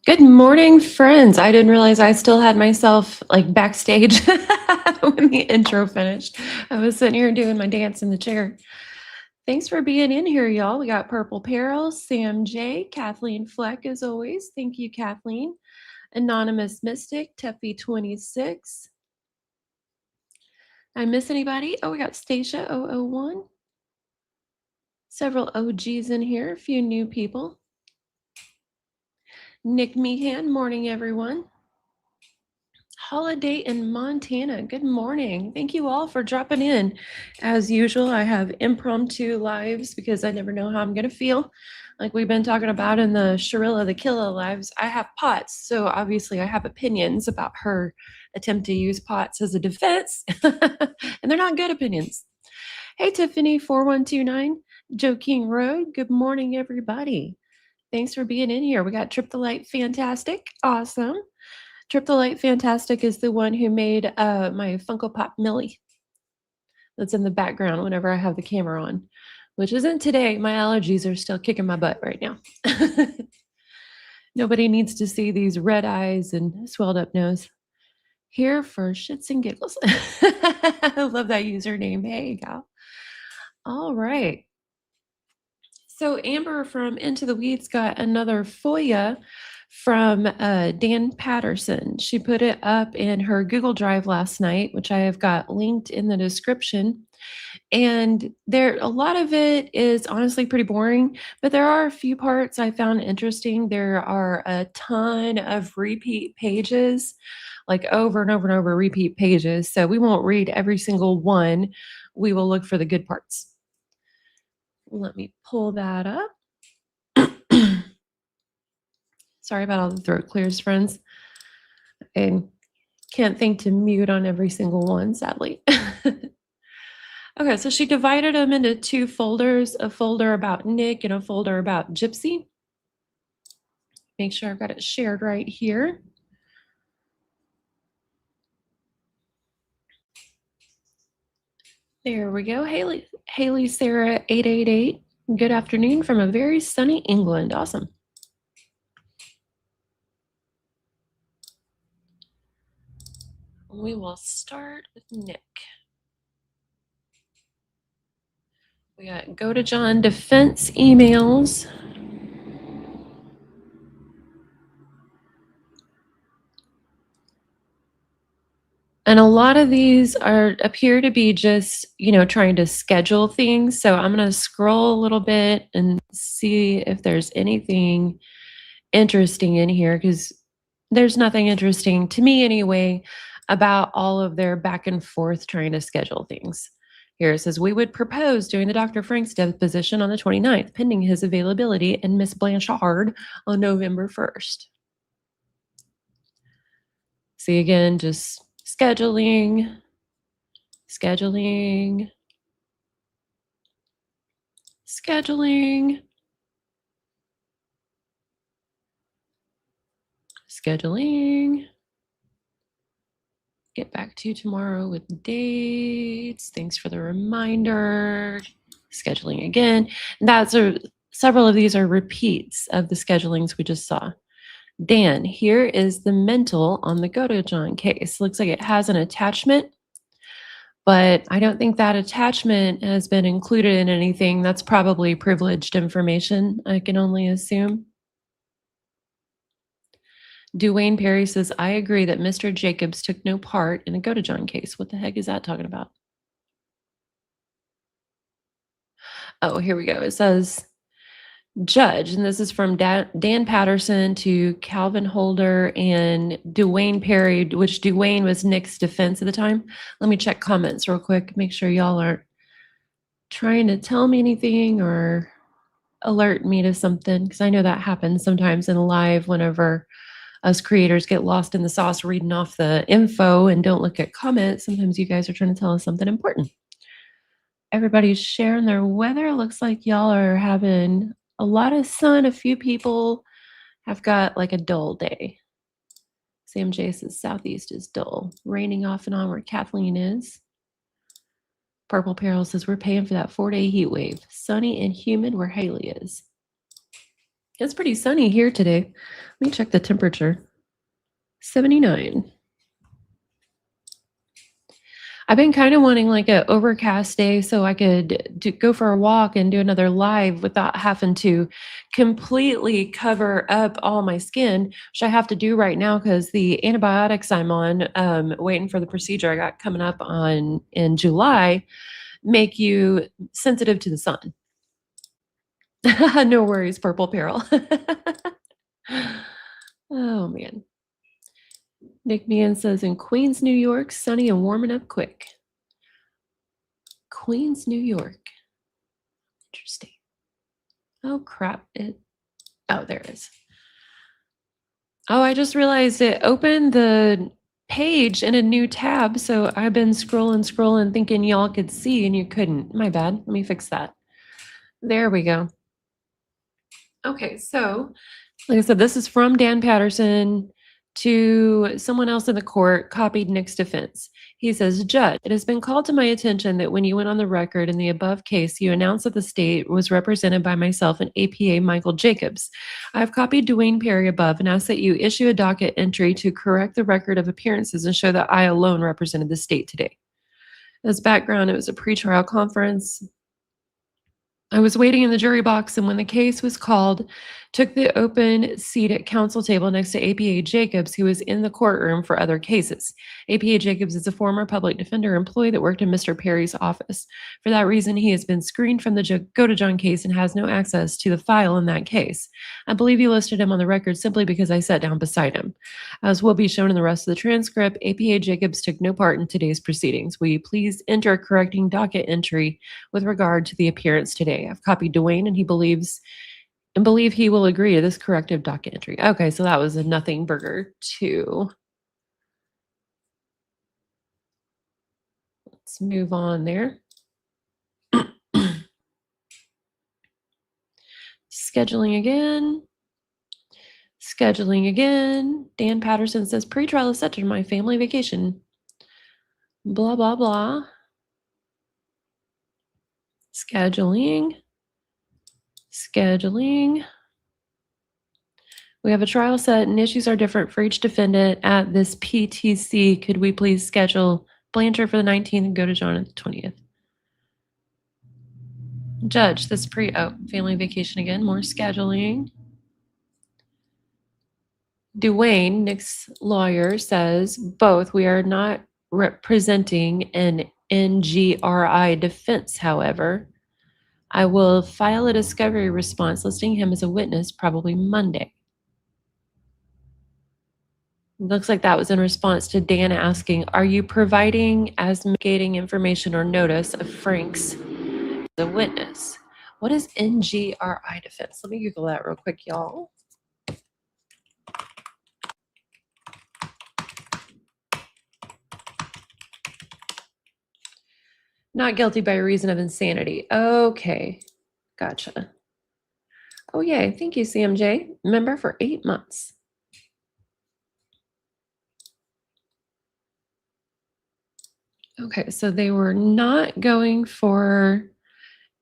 Good morning, friends. I didn't realize I still had myself like backstage when the intro finished. I was sitting here doing my dance in the chair. Thanks for being in here, y'all. We got Purple Peril, Sam J, Kathleen Fleck, as always. Thank you, Kathleen. Anonymous Mystic, Teppy26. I miss anybody? Oh, we got Stacia 001. Several OGs in here, a few new people. Nick Meehan, morning, everyone. Holiday in Montana. Good morning. Thank you all for dropping in. As usual, I have impromptu lives because I never know how I'm going to feel. Like we've been talking about in the Sharilla the Killa lives, I have POTS. So obviously, I have opinions about her attempt to use POTS as a defense, and they're not good opinions. Hey, Tiffany 4129, Joe King Road. Good morning, everybody. Thanks for being in here. We got Trip the Light Fantastic. Awesome. Trip the Light Fantastic is the one who made my Funko Pop Millie that's in the background whenever I have the camera on, which isn't today. My allergies are still kicking my butt right now. Nobody needs to see these red eyes and swelled up nose. Here for shits and giggles. I love that username. Hey, gal. All right. So Amber from Into the Weeds got another FOIA from Dan Patterson. She put it up in her Google Drive last night, which I have got linked in the description. And a lot of it is honestly pretty boring, but there are a few parts I found interesting. There are a ton of repeat pages, like over and over and over repeat pages. So we won't read every single one. We will look for the good parts. Let me pull that up. Sorry about all the throat clears, friends. I can't think to mute on every single one, sadly. Okay, so she divided them into two folders, a folder about Nick and a folder about Gypsy. Make sure I've got it shared right here. There we go. Haley Sarah 888. Good afternoon from a very sunny England. Awesome. We will start with Nick. We got Go to John defense emails. And a lot of these appear to be just, trying to schedule things. So I'm going to scroll a little bit and see if there's anything interesting in here, because there's nothing interesting to me anyway about all of their back and forth trying to schedule things. Here it says, we would propose doing the Dr. Frank's deposition on the 29th, pending his availability, and Miss Blanchard on November 1st. See, again, just scheduling, scheduling, scheduling, scheduling. Get back to you tomorrow with dates. Thanks for the reminder. Scheduling again. Several of these are repeats of the schedulings we just saw. Dan, here is the mental on the Go to John case. Looks like it has an attachment, but I don't think that attachment has been included in anything. That's probably privileged information, I can only assume. Duane Perry says, I agree that Mr. Jacobs took no part in the Go to John case. What the heck is that talking about? Oh, here we go. It says, Judge, and this is from Dan Patterson to Calvin Holder and Duane Perry, which Duane was Nick's defense at the time. Let me check comments real quick, make sure y'all aren't trying to tell me anything or alert me to something, because I know that happens sometimes in live whenever us creators get lost in the sauce reading off the info and don't look at comments. Sometimes you guys are trying to tell us something important. Everybody's sharing their weather. Looks like y'all are having a lot of sun. A few people have got like a dull day. Sam J says southeast is dull. Raining off and on where Kathleen is. Purple Peril says we're paying for that 4-day heat wave. Sunny and humid where Haley is. It's pretty sunny here today. Let me check the temperature. 79. I've been kind of wanting like a overcast day so I could go for a walk and do another live without having to completely cover up all my skin, which I have to do right now because the antibiotics I'm on, waiting for the procedure I got coming up on in July, make you sensitive to the sun. No worries, Purple Peril. Oh man. Nick Meehan says in Queens, New York, sunny and warming up quick. Queens, New York. Interesting. Oh crap. Oh, there it is. Oh, I just realized it opened the page in a new tab. So I've been scrolling, thinking y'all could see and you couldn't. My bad. Let me fix that. There we go. Okay, so like I said, this is from Dan Patterson to someone else in the court, copied Nick's defense. He says, Judge, it has been called to my attention that when you went on the record in the above case, you announced that the state was represented by myself and APA Michael Jacobs. I've copied Dwayne Perry above and asked that you issue a docket entry to correct the record of appearances and show that I alone represented the state today. As background, it was a pretrial conference. I was waiting in the jury box, and when the case was called, took the open seat at counsel table next to APA Jacobs, who was in the courtroom for other cases. APA Jacobs is a former public defender employee that worked in Mr. Perry's office. For that reason, he has been screened from the Go-to-John case and has no access to the file in that case. I believe you listed him on the record simply because I sat down beside him. As will be shown in the rest of the transcript, APA Jacobs took no part in today's proceedings. Will you please enter a correcting docket entry with regard to the appearance today? I've copied Dwayne, and believe he will agree to this corrective docket entry. Okay, so that was a nothing burger too. Let's move on there. Scheduling again. Scheduling again. Dan Patterson says pretrial is set to my family vacation. Blah, blah, blah. Scheduling. Scheduling. We have a trial set and issues are different for each defendant at this PTC. Could we please schedule Blanchard for the 19th and Go-to-John at the 20th? Judge, this family vacation again, more scheduling. Dwayne, Nick's lawyer, says both. We are not representing an NGRI defense, however. I will file a discovery response listing him as a witness probably Monday. Looks like that was in response to Dan asking, are you providing as mitigating information or notice of Frank's the witness? What is NGRI defense? Let me Google that real quick, y'all. Not guilty by reason of insanity. Okay, gotcha. Oh, yay. Thank you, CMJ. Member for 8 months. Okay, so they were not going for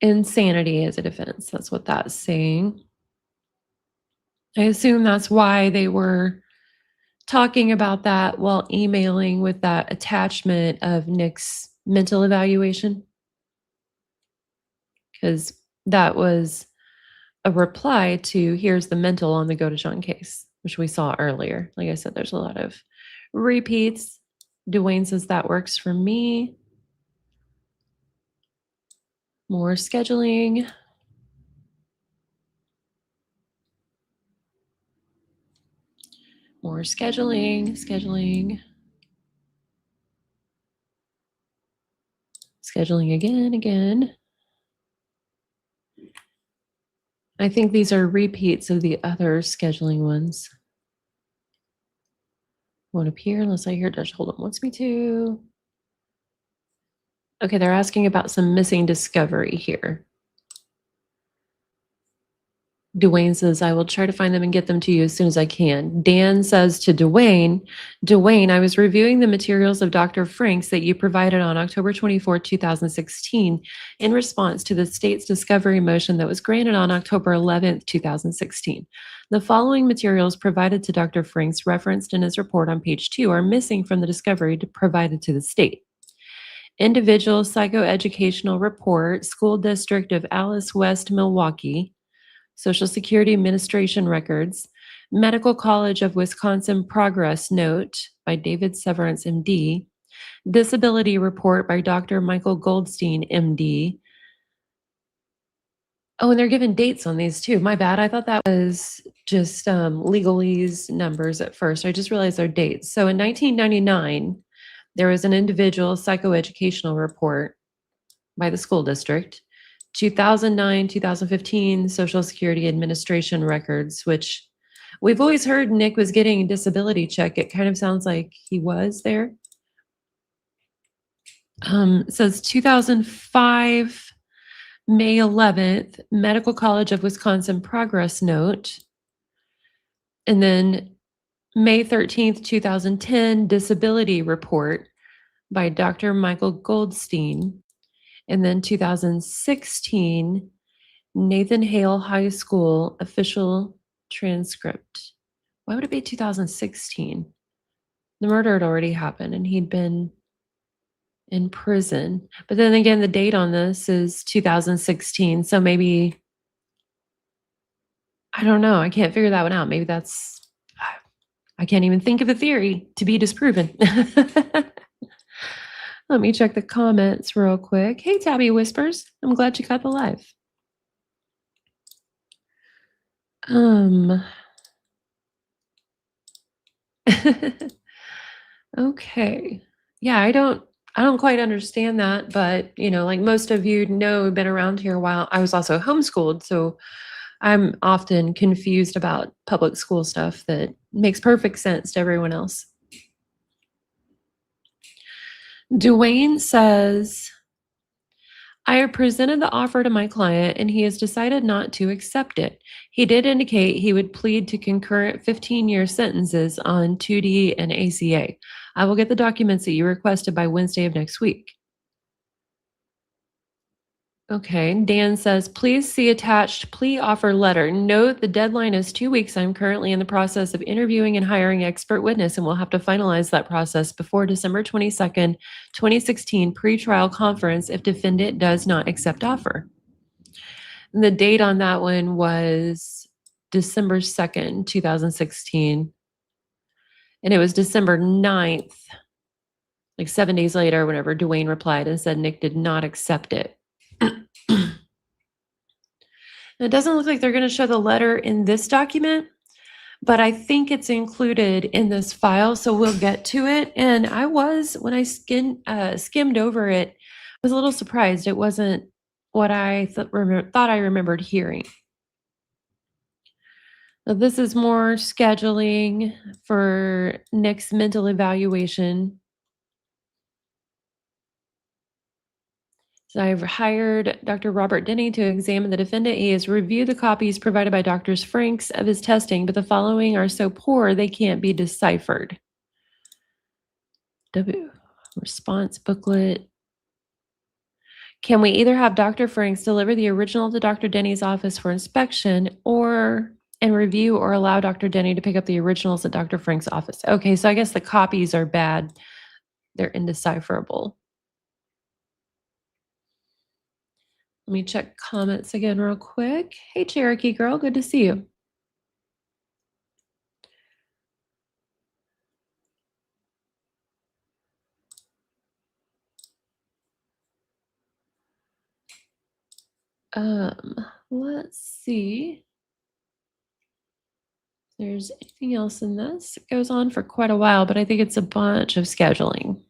insanity as a defense. That's what that's saying. I assume that's why they were talking about that while emailing with that attachment of Nick's mental evaluation. Because that was a reply to here's the mental on the Go-to-John case, which we saw earlier. Like I said, there's a lot of repeats. Dwayne says that works for me. More scheduling. More scheduling. Scheduling again. I think these are repeats of the other scheduling ones. Won't appear unless I hear Judge Hold'em wants me to. Okay, they're asking about some missing discovery here. Dwayne says, I will try to find them and get them to you as soon as I can. Dan says to Dwayne, I was reviewing the materials of Dr. Franks that you provided on October 24, 2016, in response to the state's discovery motion that was granted on October 11, 2016. The following materials provided to Dr. Franks, referenced in his report on page 2, are missing from the discovery provided to the state. Individual psychoeducational report, School District of Alice West, Milwaukee, Social Security Administration records, Medical College of Wisconsin progress note by David Severance, MD, disability report by Dr. Michael Goldstein, MD. Oh, and they're given dates on these too. My bad. I thought that was just legalese numbers at first. I just realized they're dates. So in 1999, there was an individual psychoeducational report by the school district. 2009, 2015 Social Security Administration records, which we've always heard Nick was getting a disability check. It kind of sounds like he was there. It says 2005, May 11th, Medical College of Wisconsin progress note. And then May 13th, 2010, disability report by Dr. Michael Goldstein. And then 2016, Nathan Hale High School official transcript. Why would it be 2016? The murder had already happened and he'd been in prison. But then again, the date on this is 2016. So maybe, I don't know. I can't figure that one out. Maybe that's, I can't even think of a theory to be disproven. Let me check the comments real quick. Hey, Tabby Whispers. I'm glad you caught the live. Okay. Yeah, I don't quite understand that, but like most of you know, have been around here a while. I was also homeschooled, so I'm often confused about public school stuff that makes perfect sense to everyone else. Dwayne says, I have presented the offer to my client and he has decided not to accept it. He did indicate he would plead to concurrent 15-year sentences on 2D and ACA. I will get the documents that you requested by Wednesday of next week. Okay, Dan says, please see attached plea offer letter. Note the deadline is 2 weeks. I'm currently in the process of interviewing and hiring expert witness and we'll have to finalize that process before December 22nd, 2016 pretrial conference if defendant does not accept offer. And the date on that one was December 2nd, 2016. And it was December 9th, like 7 days later, whenever Dwayne replied and said Nick did not accept it. It doesn't look like they're going to show the letter in this document, but I think it's included in this file, so we'll get to it. And I was, when I skimmed over it, I was a little surprised. It wasn't what I thought I remembered hearing. Now, this is more scheduling for Nick's mental evaluation. So I've hired Dr. Robert Denny to examine the defendant. He has reviewed the copies provided by Drs. Franks of his testing, but the following are so poor they can't be deciphered. Response booklet. Can we either have Dr. Franks deliver the original to Dr. Denny's office for inspection and review, or allow Dr. Denny to pick up the originals at Dr. Franks' office? Okay, so I guess the copies are bad. They're indecipherable. Let me check comments again real quick. Hey, Cherokee girl, good to see you. Let's see. If there's anything else in this. It goes on for quite a while, but I think it's a bunch of scheduling.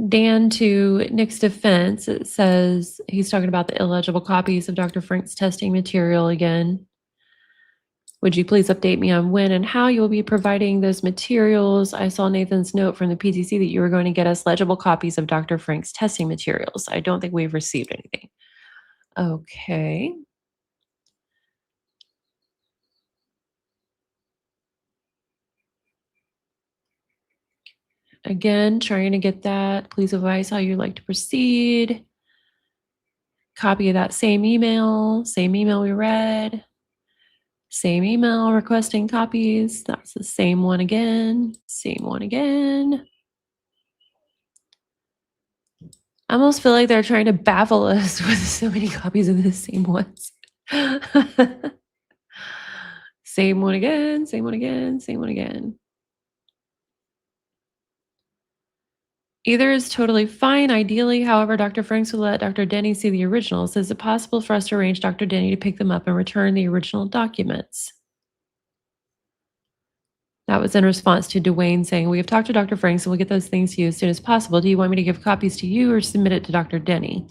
Dan, to Nick's defense, it says he's talking about the illegible copies of Dr. Frank's testing material again. Would you please update me on when and how you will be providing those materials? I saw Nathan's note from the PTC that you were going to get us legible copies of Dr. Frank's testing materials. I don't think we've received anything. Okay. Again, trying to get that. Please advise how you'd like to proceed. Copy of that same email we read. Same email requesting copies. That's the same one again. Same one again. I almost feel like they're trying to baffle us with so many copies of the same ones. Same one again, same one again, same one again. Either is totally fine. Ideally, however, Dr. Franks will let Dr. Denny see the originals. Is it possible for us to arrange Dr. Denny to pick them up and return the original documents? That was in response to Dwayne saying, we have talked to Dr. Franks and we'll get those things to you as soon as possible. Do you want me to give copies to you or submit it to Dr. Denny?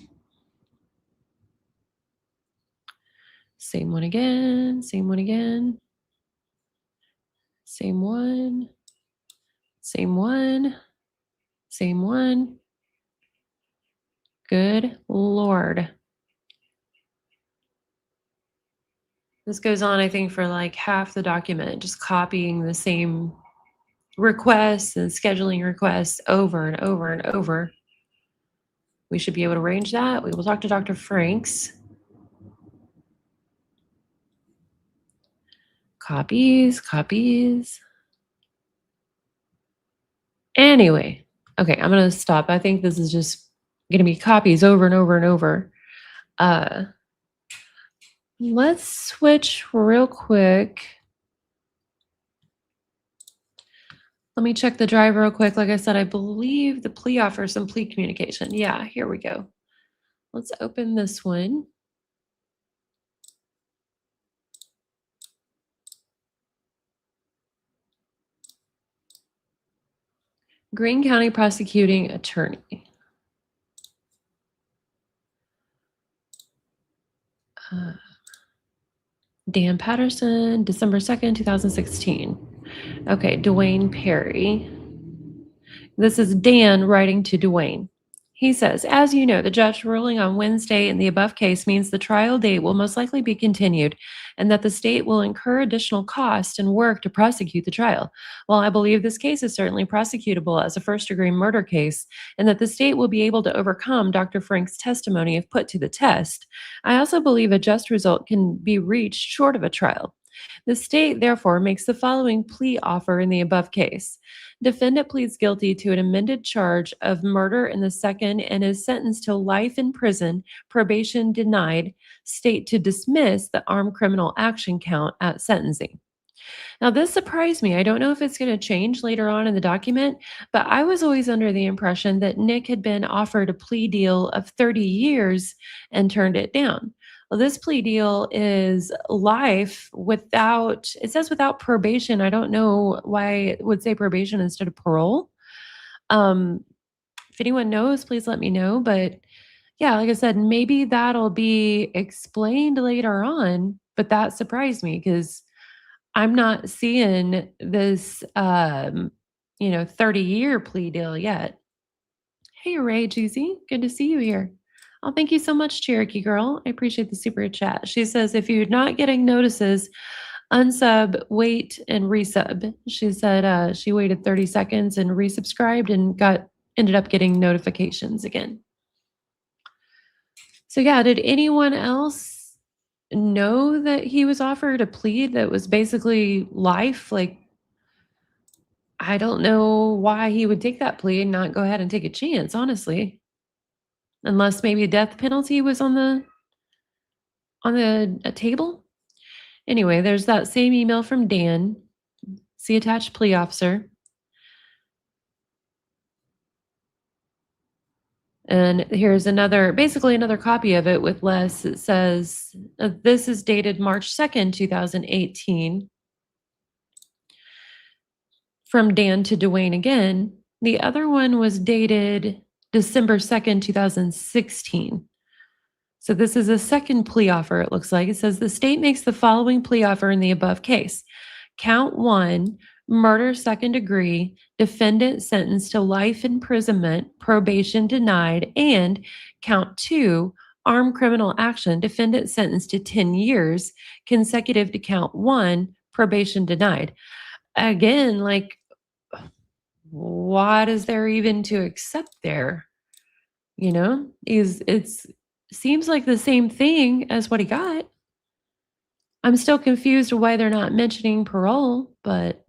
Same one again, same one again. Same one, same one, same one. Good Lord. This goes on, I think, for like half the document, just copying the same requests and scheduling requests over and over and over. We should be able to arrange that. We will talk to Dr. Franks. Copies, copies. Anyway, okay, I'm going to stop. I think this is just going to be copies over and over and over. Let's switch real quick. Let me check the drive real quick. Like I said, I believe the plea offers some plea communication. Yeah, here we go. Let's open this one. Greene County Prosecuting Attorney. Dan Patterson, December 2nd, 2016. Okay, Dwayne Perry. This is Dan writing to Dwayne. He says, as you know, the judge ruling on Wednesday in the above case means the trial date will most likely be continued and that the state will incur additional cost and work to prosecute the trial. While I believe this case is certainly prosecutable as a first-degree murder case and that the state will be able to overcome Dr. Frank's testimony if put to the test, I also believe a just result can be reached short of a trial. The state, therefore, makes the following plea offer in the above case. Defendant pleads guilty to an amended charge of murder in the second and is sentenced to life in prison, probation denied, state to dismiss the armed criminal action count at sentencing. Now, this surprised me. I don't know if it's going to change later on in the document, but I was always under the impression that Nick had been offered a plea deal of 30 years and turned it down. Well, this plea deal is life without, it says without probation. I don't know why it would say probation instead of parole. If anyone knows, please let me know. But yeah, like I said, maybe that'll be explained later on, but that surprised me because I'm not seeing this, 30-year plea deal yet. Hey, Ray Juicy, good to see you here. Oh, thank you so much, Cherokee Girl. I appreciate the super chat. She says, if you're not getting notices, unsub, wait, and resub. She said she waited 30 seconds and resubscribed and ended up getting notifications again. So yeah, did anyone else know that he was offered a plea that was basically life? Like, I don't know why he would take that plea and not go ahead and take a chance, honestly. Unless maybe a death penalty was on the table. Anyway, there's that same email from Dan. See attached plea officer. And here's basically another copy of it with less. It says, this is dated March 2nd, 2018. From Dan to Dwayne again. The other one was dated December 2nd, 2016. So this is a second plea offer, it looks like. It says the state makes the following plea offer in the above case. Count one, murder second degree, defendant sentenced to life imprisonment, probation denied, and count two, armed criminal action, defendant sentenced to 10 years, consecutive to count one, probation denied. Again, like, what is there even to accept there? Is it's seems like the same thing as what he got. I'm still confused why they're not mentioning parole, but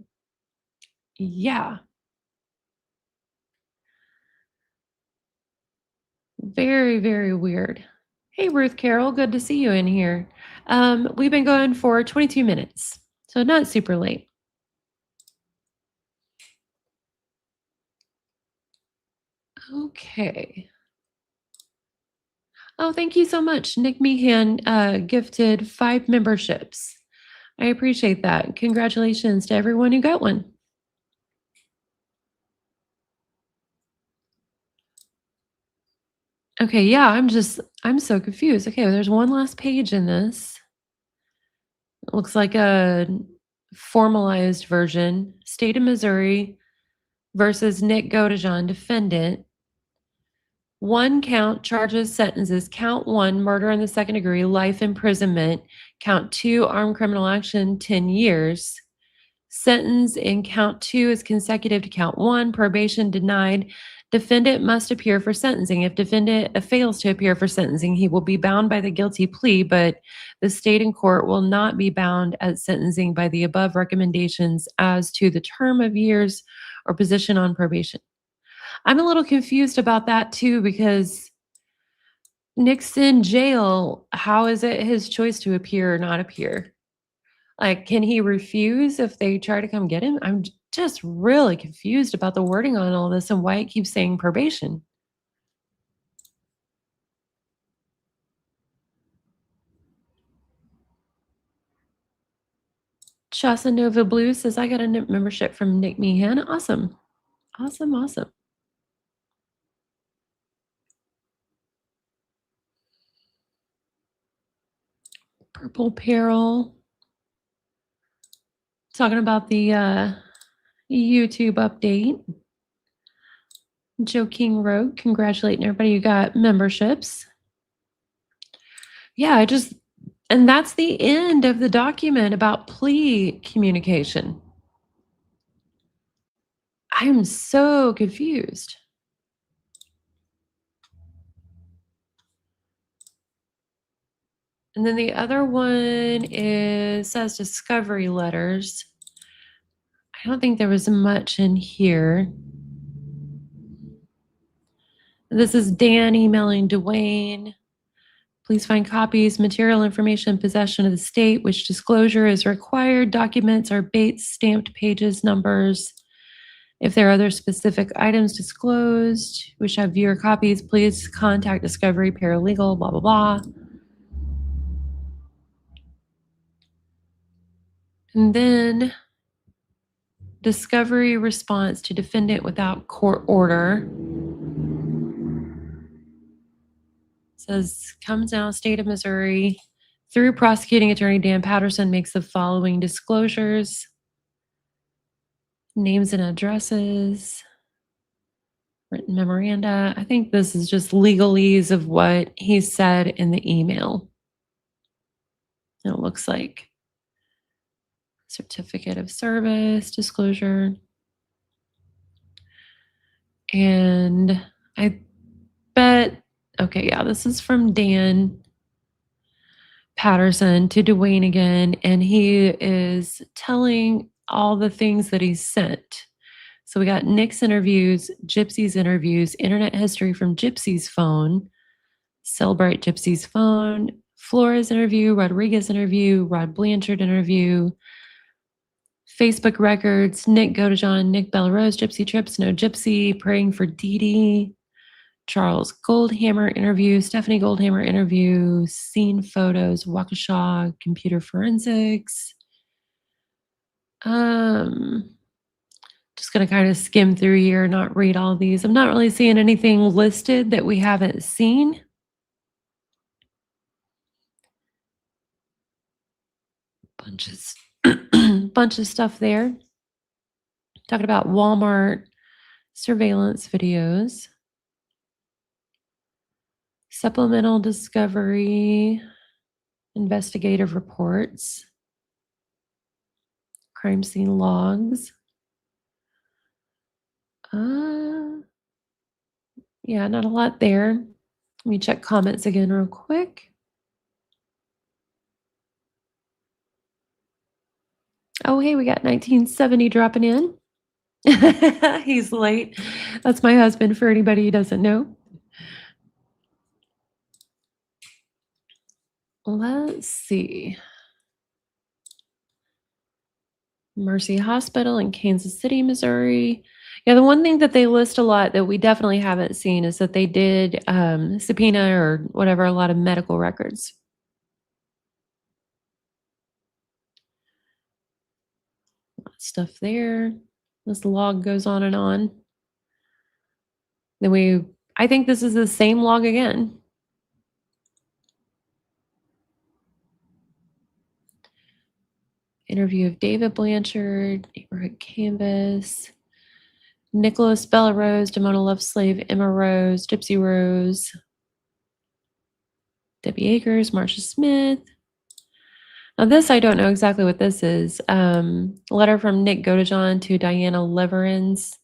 yeah, very, very weird. Hey, Ruth Carroll, good to see you in here. We've been going for 22 minutes, so not super late. Okay. Oh, thank you so much. Nick Meehan gifted 5 memberships. I appreciate that. Congratulations to everyone who got one. Okay, yeah, I'm so confused. Okay, well, there's one last page in this. It looks like a formalized version. State of Missouri versus Nick Godejohn, defendant. One count charges sentences. Count one, murder in the second degree, life imprisonment. Count two, armed criminal action, 10 years. Sentence in count two is consecutive to count one, probation denied. Defendant must appear for sentencing. If defendant fails to appear for sentencing, he will be bound by the guilty plea, but the state and court will not be bound at sentencing by the above recommendations as to the term of years or position on probation. I'm a little confused about that too, because Nick's in jail. How is it his choice to appear or not appear? Like, can he refuse if they try to come get him? I'm just really confused about the wording on all this and why it keeps saying probation. Chasa Nova Blue says, I got a membership from Nick Meehan. Awesome. Awesome. Awesome. Purple Peril. Talking about the YouTube update. Joe King wrote, congratulating everybody who got memberships. Yeah, and that's the end of the document about plea communication. I'm so confused. And then the other one says discovery letters. I don't think there was much in here. This is Dan emailing Dwayne. Please find copies, material information in possession of the state, which disclosure is required. Documents are Bates stamped pages, numbers. If there are other specific items disclosed, wish to have viewer copies, please contact Discovery Paralegal, blah, blah, blah. And then discovery response to defendant without court order. Says, comes now, state of Missouri, through prosecuting attorney Dan Patterson, makes the following disclosures: names and addresses, written memoranda. I think this is just legalese of what he said in the email. It looks like certificate of service, disclosure. And I bet, okay, yeah, this is from Dan Patterson to Dwayne again, and he is telling all the things that he sent. So we got Nick's interviews, Gypsy's interviews, internet history from Gypsy's phone, Celebrate Gypsy's phone, Flores interview, Rodriguez interview, Rod Blanchard interview, Facebook records, Nick Godejohn, Nick Bellarose, Gypsy Trips, No Gypsy, Praying for Dee Dee, Charles Goldhammer interview, Stephanie Goldhammer interview, scene photos, Waukesha, computer forensics. Just going to kind of skim through here, not read all these. I'm not really seeing anything listed that we haven't seen. Bunch of bunch of stuff there. Talking about Walmart surveillance videos, supplemental discovery, investigative reports, crime scene logs. Uh, yeah, not a lot there. Let me check comments again real quick. Oh, hey, we got 1970 dropping in. He's late. That's my husband for anybody who doesn't know. Let's see. Mercy Hospital in Kansas City, Missouri. Yeah, the one thing that they list a lot that we definitely haven't seen is that they did subpoena or whatever a lot of medical records. Stuff there. This log goes on and on. I think this is the same log again. Interview of David Blanchard, neighborhood canvas. Nicholas Bella Rose, Demona Love Slave, Emma Rose, Gypsy Rose, Debbie Akers, Marcia Smith. Now this, I don't know exactly what this is. Letter from Nick Godejohn to Diana Leverins.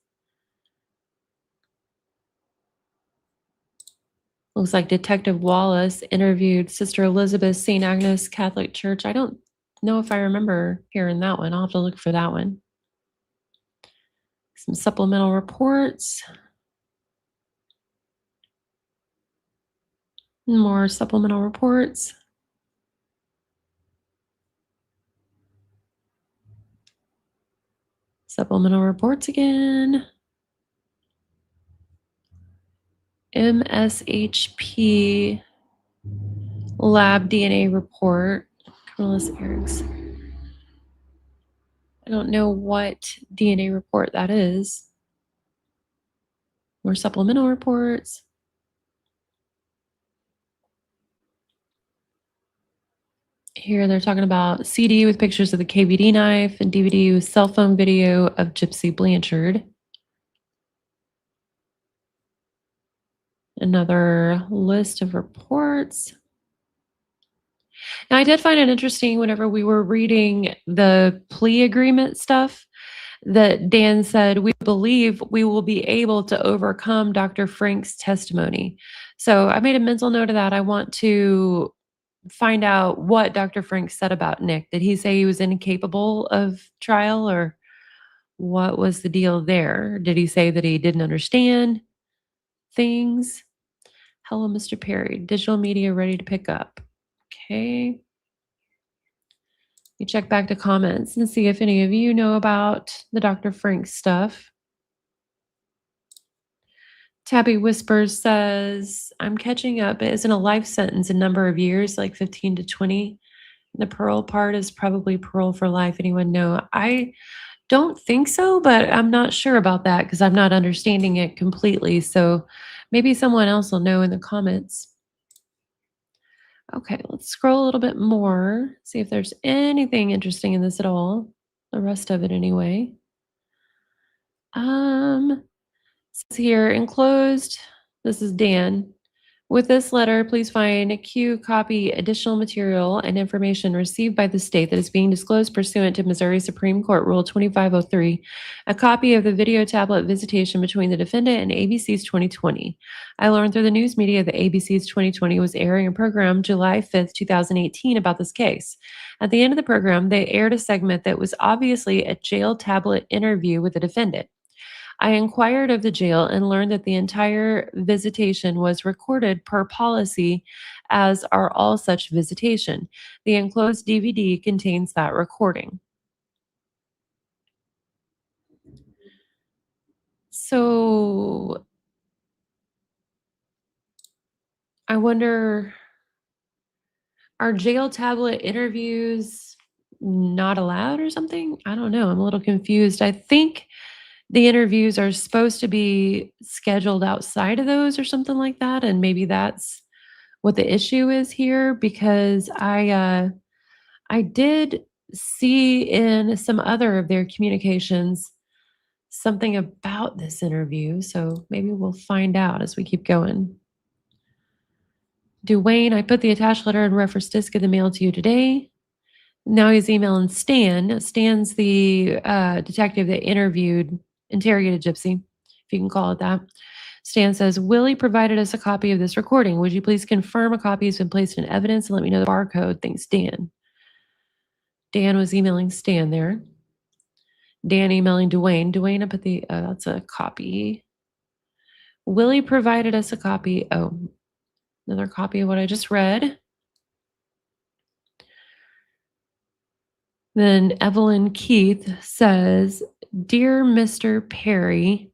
Looks like Detective Wallace interviewed Sister Elizabeth, St. Agnes Catholic Church. I don't know if I remember hearing that one. I'll have to look for that one. Some supplemental reports. More supplemental reports. Supplemental reports again. MSHP lab DNA report. Carlos Eriks. I don't know what DNA report that is. More supplemental reports. Here they're talking about CD with pictures of the KVD knife and DVD with cell phone video of Gypsy Blanchard. Another list of reports. Now, I did find it interesting whenever we were reading the plea agreement stuff that Dan said, we believe we will be able to overcome Dr. Frank's testimony. So I made a mental note of that. I want to find out what Dr. Frank said about Nick. Did he say he was incapable of trial, or what was the deal there? Did he say that he didn't understand things? Hello, Mr. Perry. Digital media ready to pick up. Okay. You check back to comments and see if any of you know about the Dr. Frank stuff. Tabby Whispers says, I'm catching up. It isn't a life sentence, a number of years, like 15 to 20. The parole part is probably parole for life. Anyone know? I don't think so, but I'm not sure about that because I'm not understanding it completely. So maybe someone else will know in the comments. Okay, let's scroll a little bit more, see if there's anything interesting in this at all. The rest of it anyway. Says here, enclosed, this is Dan. With this letter, please find a Q copy additional material and information received by the state that is being disclosed pursuant to Missouri Supreme Court Rule 2503, a copy of the video tablet visitation between the defendant and ABC's 2020. I learned through the news media that ABC's 2020 was airing a program July 5th, 2018 about this case. At the end of the program, they aired a segment that was obviously a jail tablet interview with the defendant. I inquired of the jail and learned that the entire visitation was recorded per policy, as are all such visitation. The enclosed DVD contains that recording. So I wonder, are jail tablet interviews not allowed or something? I don't know. I'm a little confused. I think the interviews are supposed to be scheduled outside of those or something like that, and maybe that's what the issue is here, because I did see in some other of their communications something about this interview. So maybe we'll find out as we keep going. Dwayne, I put the attached letter and reference disk in the mail to you today. Now he's emailing Stan. Stan's the detective that interrogated Gypsy, if you can call it that. Stan says, Willie provided us a copy of this recording. Would you please confirm a copy has been placed in evidence and let me know the barcode? Thanks, Dan. Dan was emailing Stan there. Dan emailing Dwayne. Dwayne, I put that's a copy. Willie provided us a copy. Oh, another copy of what I just read. Then Evelyn Keith says, Dear Mr. Perry,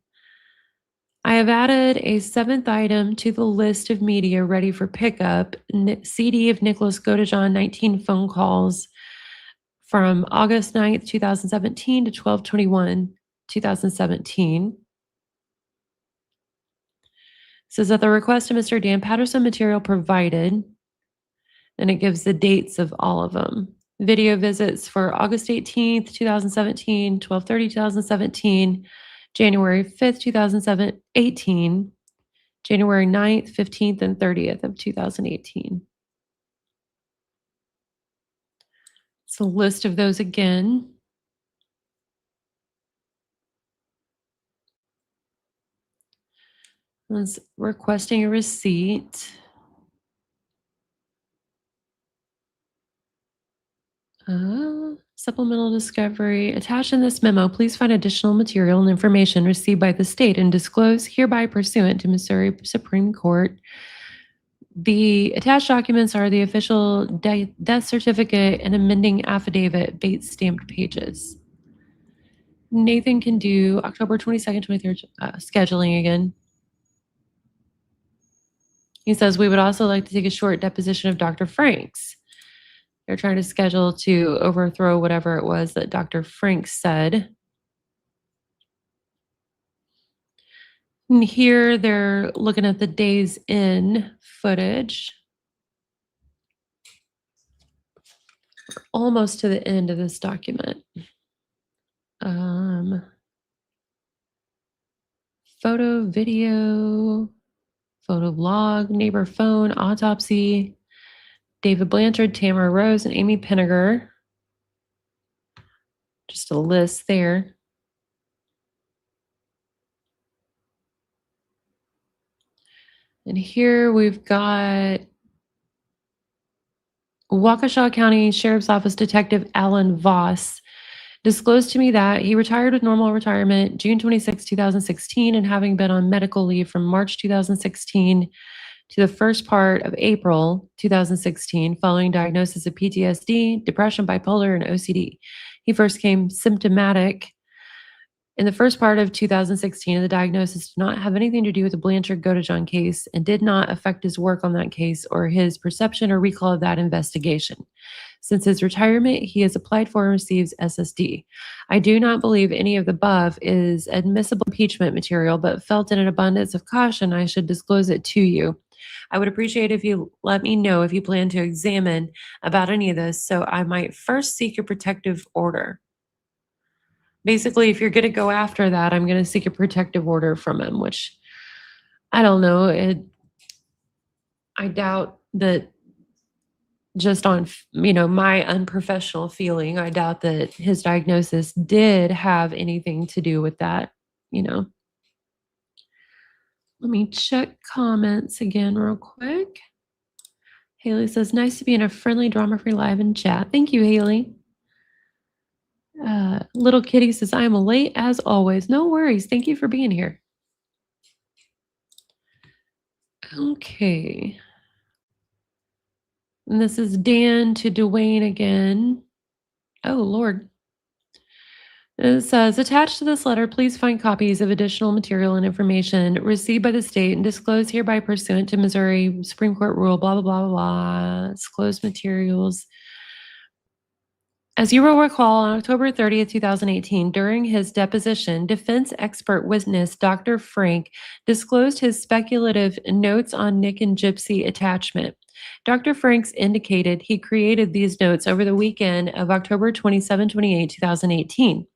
I have added a 7th item to the list of media ready for pickup, CD of Nicholas Godejohn, 19 phone calls from August 9th, 2017 to 12/21, 2017. Says at the request of Mr. Dan Patterson, material provided, and it gives the dates of all of them. Video visits for August 18th, 2017, 12/30, 2017, January 5th, 2018, January 9th, 15th, and 30th of 2018. It's a list of those again. Was requesting a receipt. Supplemental discovery. Attached in this memo, please find additional material and information received by the state and disclose hereby pursuant to Missouri Supreme Court. The attached documents are the official death certificate and amending affidavit, Bates stamped pages. Nathan can do October 22nd, 23rd scheduling again. He says, we would also like to take a short deposition of Dr. Franks. They're trying to schedule to overthrow whatever it was that Dr. Franks said. And here they're looking at the days in footage. Almost to the end of this document. Photo, video, photo log, neighbor phone, autopsy, David Blanchard, Tamara Rose, and Amy Pinniger. Just a list there. And here we've got Waukesha County Sheriff's Office Detective Alan Voss disclosed to me that he retired with normal retirement June 26, 2016, and having been on medical leave from March 2016 to the first part of April 2016, following diagnosis of PTSD, depression, bipolar, and OCD. He first came symptomatic in the first part of 2016, and the diagnosis did not have anything to do with the Blanchard-Godejohn case and did not affect his work on that case or his perception or recall of that investigation. Since his retirement, he has applied for and receives SSD. I do not believe any of the above is admissible impeachment material, but felt in an abundance of caution I should disclose it to you. I would appreciate if you let me know if you plan to examine about any of this, so I might first seek a protective order. Basically, if you're going to go after that, I'm going to seek a protective order from him, which I don't know. I doubt that, just on, my unprofessional feeling, I doubt that his diagnosis did have anything to do with that, Let me check comments again real quick. Haley says, nice to be in a friendly, drama-free live and chat. Thank you, Haley. Little Kitty says, I am late as always. No worries. Thank you for being here. Okay. And this is Dan to Dwayne again. Oh, Lord. It says, attached to this letter, please find copies of additional material and information received by the state and disclosed hereby pursuant to Missouri Supreme Court rule, blah, blah, blah, blah, blah. Disclosed materials. As you will recall, on October 30th, 2018, during his deposition, defense expert witness Dr. Frank disclosed his speculative notes on Nick and Gypsy attachment. Dr. Franks indicated he created these notes over the weekend of October 28, 2018.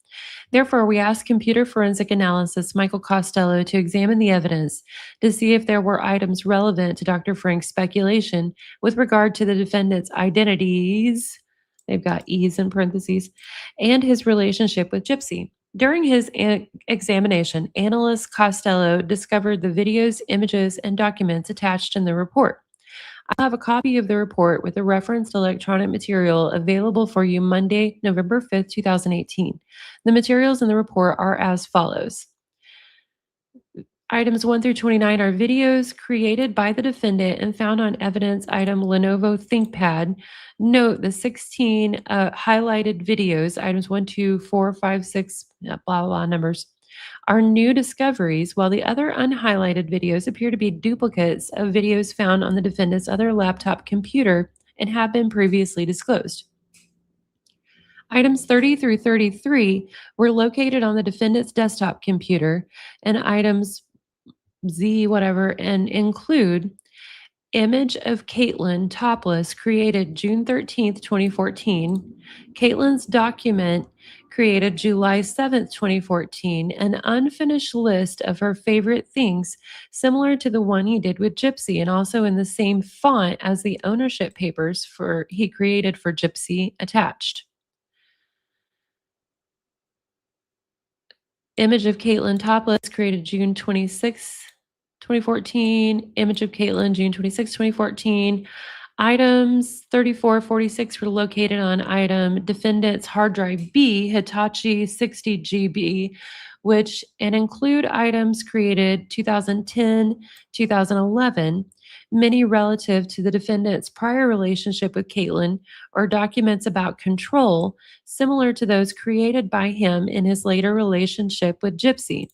Therefore, we asked computer forensic analysis Michael Costello to examine the evidence to see if there were items relevant to Dr. Frank's speculation with regard to the defendant's identities. They've got E's in parentheses, and his relationship with Gypsy. During his examination, analyst Costello discovered the videos, images, and documents attached in the report. I'll have a copy of the report with the referenced electronic material available for you Monday, November 5th, 2018. The materials in the report are as follows. Items 1 through 29 are videos created by the defendant and found on evidence item Lenovo ThinkPad. Note the 16 highlighted videos, items 1, 2, 4, 5, 6, blah, blah, numbers, are new discoveries, while the other unhighlighted videos appear to be duplicates of videos found on the defendant's other laptop computer and have been previously disclosed. Items 30 through 33 were located on the defendant's desktop computer, and items Z whatever and include image of Caitlin topless created June 13th, 2014, Caitlin's document created July 7th, 2014, an unfinished list of her favorite things similar to the one he did with Gypsy and also in the same font as the ownership papers he created for Gypsy attached. Image of Caitlin topless created June 26, 2014. Image of Caitlin, June 26, 2014. Items 34, 46 were located on item defendant's hard drive B, Hitachi 60 GB, and include items created 2010, 2011, many relative to the defendant's prior relationship with Caitlin, or documents about control, similar to those created by him in his later relationship with Gypsy.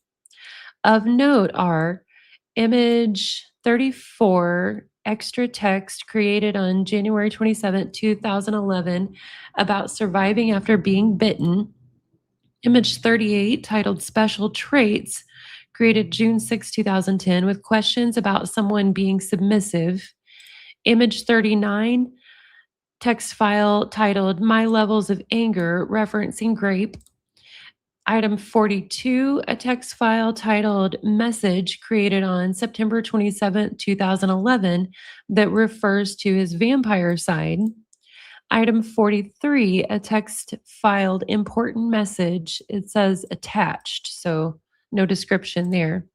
Of note are image 34, extra text created on January 27, 2011, about surviving after being bitten. Image 38, titled Special Traits, created June 6, 2010, with questions about someone being submissive. Image 39, text file titled My Levels of Anger, referencing grape. Item 42, a text file titled Message, created on September 27, 2011, that refers to his vampire side. Item 43, a text filed Important Message. It says attached, so no description there.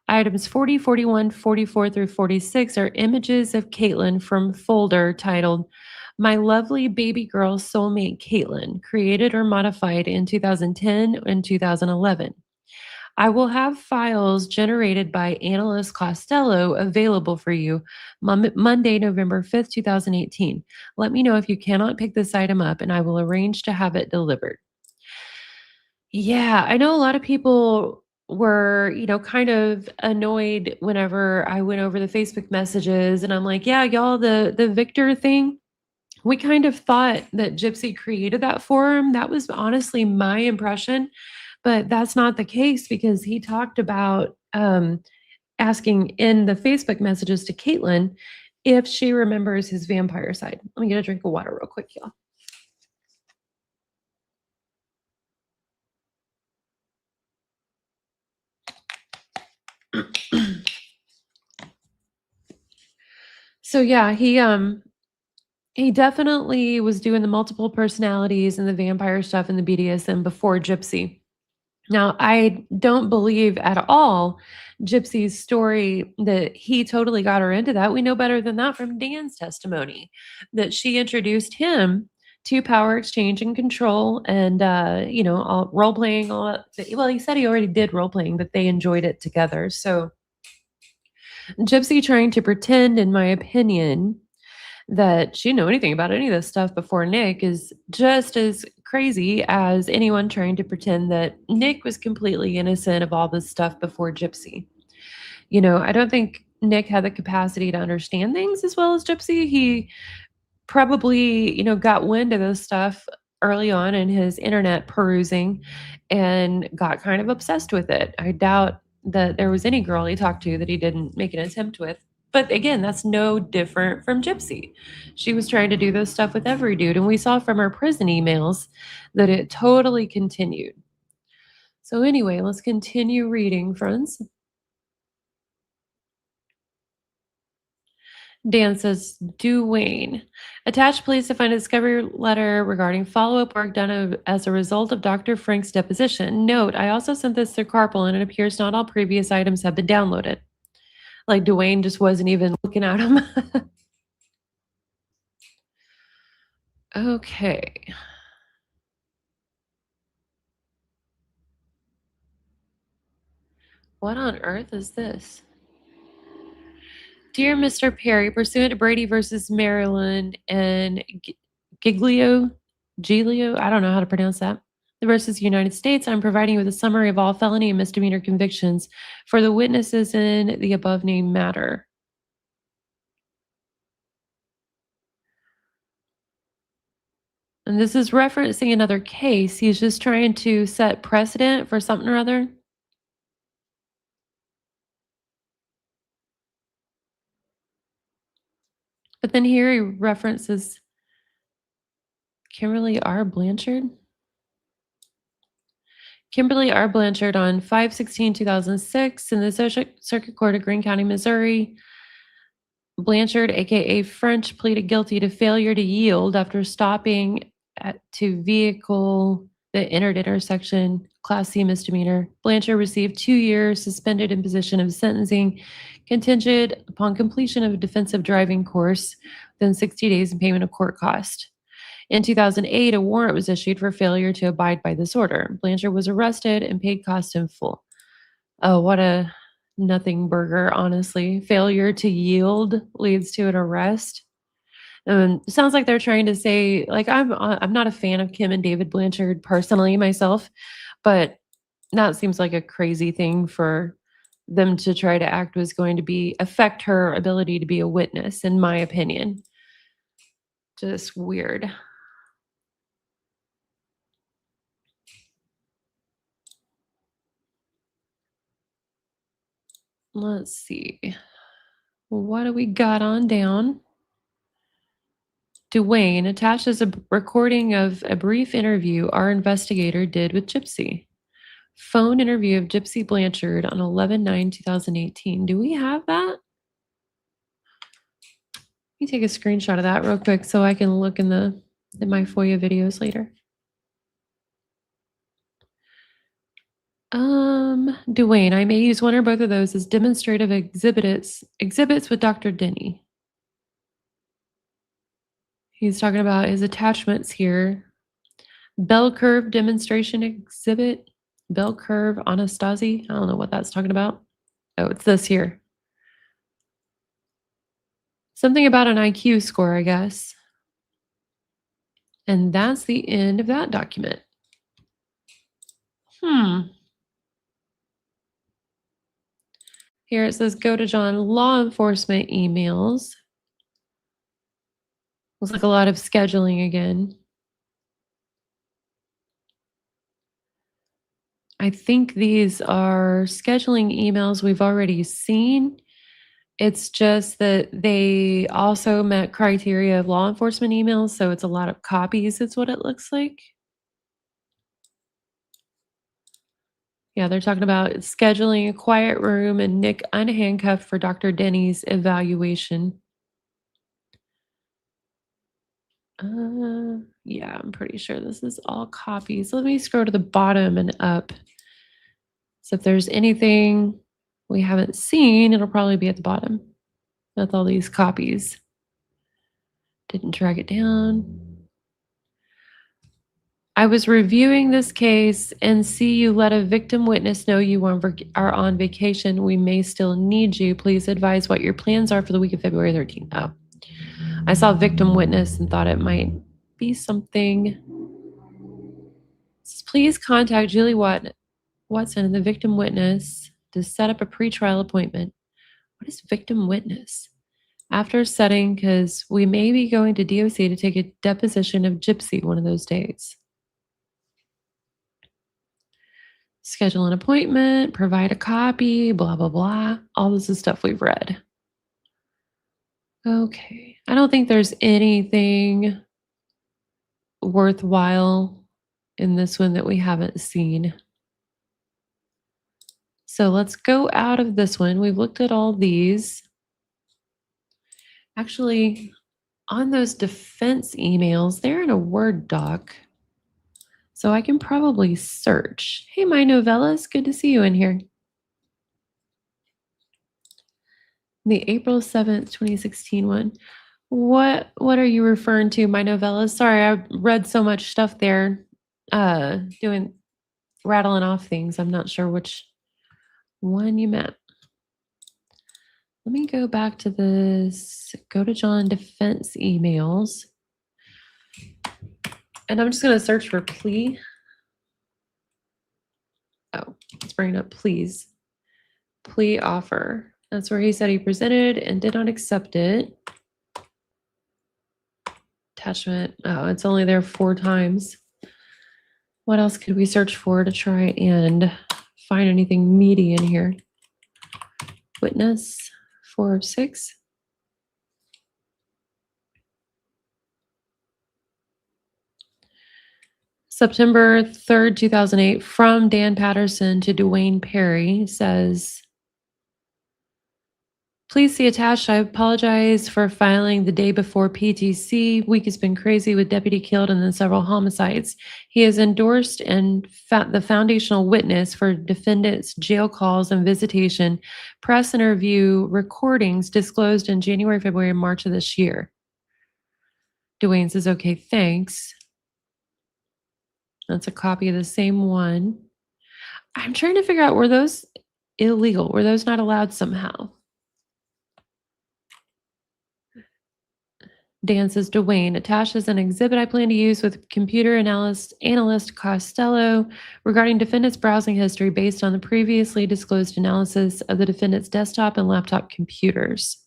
Items 40, 41, 44 through 46 are images of Caitlin from folder titled My Lovely Baby Girl Soulmate Caitlin, created or modified in 2010 and 2011. I will have files generated by analyst Costello available for you Monday, November 5th, 2018. Let me know if you cannot pick this item up and I will arrange to have it delivered. Yeah, I know a lot of people were, kind of annoyed whenever I went over the Facebook messages and I'm like, yeah, y'all, the Victor thing, we kind of thought that Gypsy created that for him. That was honestly my impression, but that's not the case because he talked about asking in the Facebook messages to Caitlin if she remembers his vampire side. Let me get a drink of water real quick, y'all. So yeah, he definitely was doing the multiple personalities and the vampire stuff and the BDSM before Gypsy. Now, I don't believe at all Gypsy's story that he totally got her into that. We know better than that from Dan's testimony, that she introduced him to power exchange and control and, all role playing. Well, he said he already did role playing, but they enjoyed it together. So Gypsy trying to pretend, in my opinion, that she didn't know anything about any of this stuff before Nick is just as crazy as anyone trying to pretend that Nick was completely innocent of all this stuff before Gypsy. I don't think Nick had the capacity to understand things as well as Gypsy. He probably, got wind of this stuff early on in his internet perusing and got kind of obsessed with it. I doubt that there was any girl he talked to that he didn't make an attempt with. But again, that's no different from Gypsy. She was trying to do this stuff with every dude, and we saw from her prison emails that it totally continued. So, anyway, let's continue reading, friends. Dan says, Duane. Attached, please to find a discovery letter regarding follow-up work done as a result of Dr. Frank's deposition. Note, I also sent this through Carpal, and it appears not all previous items have been downloaded. Like Duane just wasn't even looking at them. Okay. What on earth is this? Dear Mr. Perry, pursuant to Brady versus Maryland and Giglio, I don't know how to pronounce that, versus United States, I'm providing you with a summary of all felony and misdemeanor convictions for the witnesses in the above named matter. And this is referencing another case. He's just trying to set precedent for something or other. But then here he references Kimberly R. Blanchard. Kimberly R. Blanchard on 5/16/2006 in the Circuit Court of Greene County, Missouri. Blanchard, aka French, pleaded guilty to failure to yield after stopping to vehicle that entered intersection, Class C misdemeanor. Blanchard received 2 years suspended imposition of sentencing, contingent upon completion of a defensive driving course within 60 days and payment of court cost. In 2008, a warrant was issued for failure to abide by this order. Blanchard was arrested and paid cost in full. Oh, what a nothing burger, honestly. Failure to yield leads to an arrest. It sounds like they're trying to say, like, I'm not a fan of Kim and David Blanchard personally myself, but that seems like a crazy thing for them to try to act was going to be affect her ability to be a witness, in my opinion. Just weird. Let's see. What do we got on down? Duane attaches a recording of a brief interview our investigator did with Gypsy. Phone interview of Gypsy Blanchard on 11/9/2018. Do we have that? Let me take a screenshot of that real quick so I can look in my FOIA videos later. Duane, I may use one or both of those as demonstrative exhibits with Dr. Denny. He's talking about his attachments here. Bell curve demonstration exhibit. Bell curve Anastasi. I don't know what that's talking about. Oh, it's this here. Something about an IQ score, I guess. And that's the end of that document. Here it says, go to John, law enforcement emails. Looks like a lot of scheduling again. I think these are scheduling emails we've already seen. It's just that they also met criteria of law enforcement emails, so it's a lot of copies, is what it looks like. Yeah, they're talking about scheduling a quiet room and Nick unhandcuffed for Dr. Denny's evaluation. Yeah, I'm pretty sure this is all copies. Let me scroll to the bottom and up. So if there's anything we haven't seen, it'll probably be at the bottom with all these copies. Didn't drag it down. I was reviewing this case and see you let a victim witness know you are on vacation. We may still need you. Please advise what your plans are for the week of February 13th. Oh, I saw victim witness and thought it might be something. Please contact Julie Watson and the victim witness to set up a pretrial appointment. What is victim witness? After setting, because we may be going to DOC to take a deposition of Gypsy one of those days. Schedule an appointment, provide a copy, blah, blah, blah. All this is stuff we've read. Okay. I don't think there's anything worthwhile in this one that we haven't seen. So let's go out of this one. We've looked at all these. Actually, on those defense emails, they're in a Word doc. So I can probably search. Hey, my novellas, good to see you in here. The April 7th, 2016 one. What are you referring to, my novellas? Sorry, I read so much stuff there, doing rattling off things. I'm not sure which one you meant. Let me go back to this, go to John defense emails. And I'm just going to search for plea. Oh, it's bringing up please. Plea offer. That's where he said he presented and did not accept it. Attachment. Oh, it's only there 4 times. What else could we search for to try and find anything meaty in here? Witness 4 of 6. September 3rd, 2008, from Dan Patterson to Dwayne Perry says, please see attached. I apologize for filing the day before PTC. Week has been crazy with deputy killed and then several homicides. He has endorsed and the foundational witness for defendants' jail calls and visitation, press interview recordings disclosed in January, February, and March of this year. Dwayne says, okay, thanks. That's a copy of the same one. I'm trying to figure out, were those illegal? Were those not allowed somehow? Dan says, Dwayne, attached as an exhibit I plan to use with computer analyst Costello regarding defendant's browsing history based on the previously disclosed analysis of the defendant's desktop and laptop computers.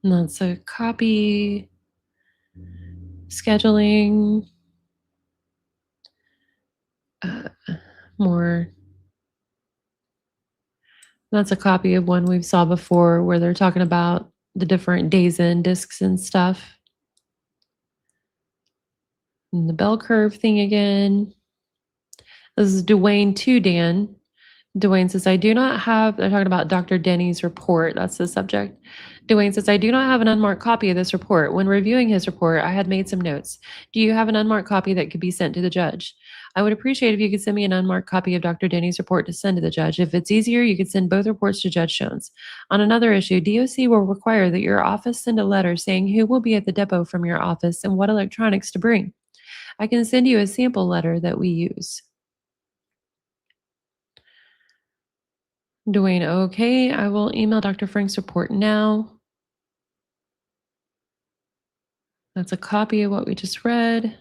And that's a copy. Scheduling. More. That's a copy of one we saw before where they're talking about the different days in discs and stuff. And the bell curve thing again. This is Dwayne to Dan. Dwayne says, I do not have, they're talking about Dr. Denny's report. That's the subject. Dwayne says, I do not have an unmarked copy of this report. When reviewing his report, I had made some notes. Do you have an unmarked copy that could be sent to the judge? I would appreciate if you could send me an unmarked copy of Dr. Denny's report to send to the judge. If it's easier, you could send both reports to Judge Jones. On another issue, DOC will require that your office send a letter saying who will be at the depot from your office and what electronics to bring. I can send you a sample letter that we use. Dwayne, okay, I will email Dr. Frank's report now. That's a copy of what we just read.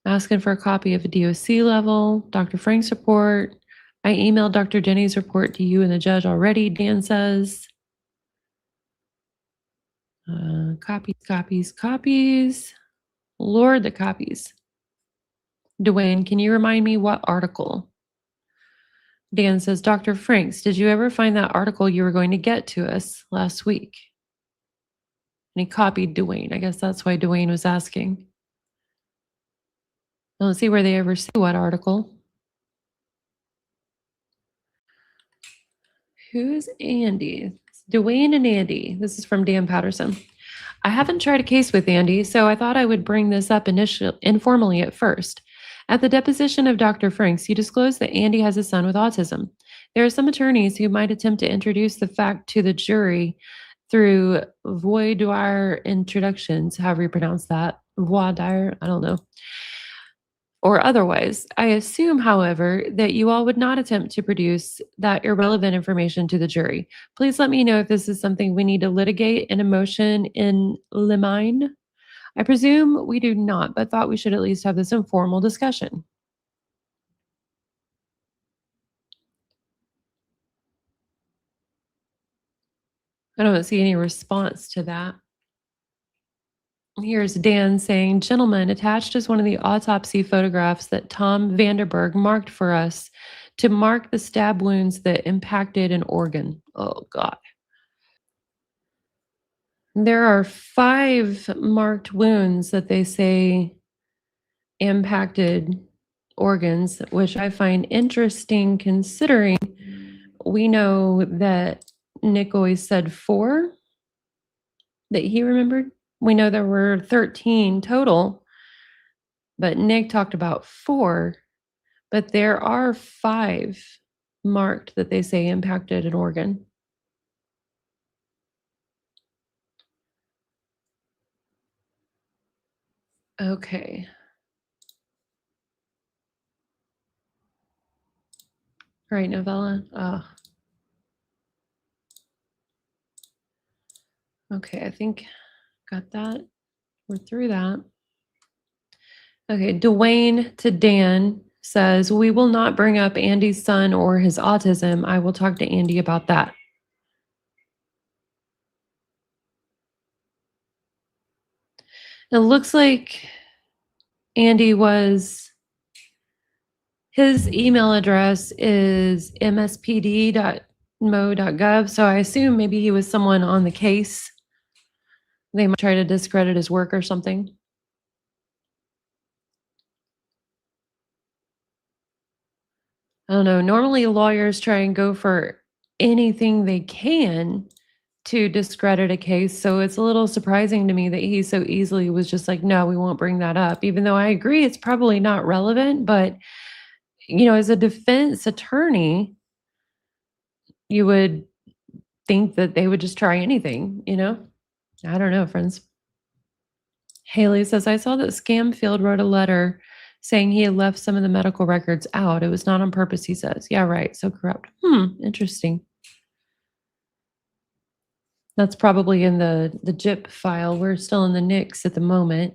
Asking for a copy of a DOC level, Dr. Frank's report. I emailed Dr. Denny's report to you and the judge already, Dan says. Copies. Lord, the copies. Dwayne, can you remind me what article? Dan says, Dr. Franks, did you ever find that article you were going to get to us last week? And he copied Dwayne. I guess that's why Dwayne was asking. I don't see where they ever say what article. Who's Andy? Dwayne and Andy. This is from Dan Patterson. I haven't tried a case with Andy, so I thought I would bring this up informally at first. At the deposition of Dr. Franks, you disclosed that Andy has a son with autism. There are some attorneys who might attempt to introduce the fact to the jury through voir dire introductions, however you pronounce that. Voir dire, I don't know. Or otherwise. I assume, however, that you all would not attempt to produce that irrelevant information to the jury. Please let me know if this is something we need to litigate in a motion in limine. I presume we do not, but thought we should at least have this informal discussion. I don't see any response to that. Here's Dan saying, gentlemen, attached is one of the autopsy photographs that Tom Vanderberg marked for us to mark the stab wounds that impacted an organ. Oh, God. There are 5 marked wounds that they say impacted organs, which I find interesting considering we know that Nick always said 4 that he remembered. We know there were 13 total, but Nick talked about 4, but there are 5 marked that they say impacted an organ. Okay. All right, novella. Okay, I think got that. We're through that. Okay, Dwayne to Dan says, we will not bring up Andy's son or his autism. I will talk to Andy about that. It looks like Andy his email address is mspd.mo.gov. So I assume maybe he was someone on the case. They might try to discredit his work or something. I don't know. Normally, lawyers try and go for anything they can to discredit a case. So it's a little surprising to me that he so easily was just like, no, we won't bring that up, even though I agree it's probably not relevant. But, as a defense attorney, you would think that they would just try anything. I don't know, friends. Haley says, I saw that Scamfield wrote a letter saying he had left some of the medical records out. It was not on purpose, he says. Yeah, right. So corrupt. Interesting. That's probably in the JIP file. We're still in the NICS at the moment.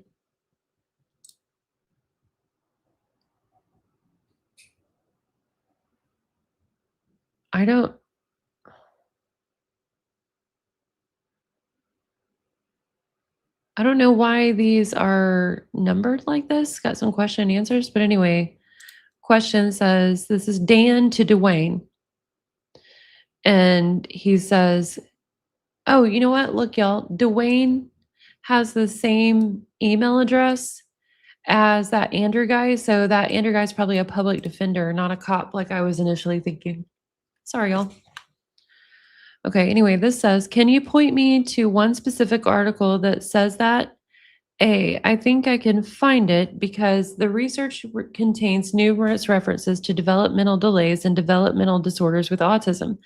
I don't know why these are numbered like this. Got some question and answers. But anyway, question says, this is Dan to Dwayne. And he says, oh, you know what? Look, y'all, Dwayne has the same email address as that Andrew guy. So that Andrew guy's probably a public defender, not a cop like I was initially thinking. Sorry, y'all. Okay, anyway, this says, can you point me to one specific article that says that? I think I can find it because the research contains numerous references to developmental delays and developmental disorders with autism.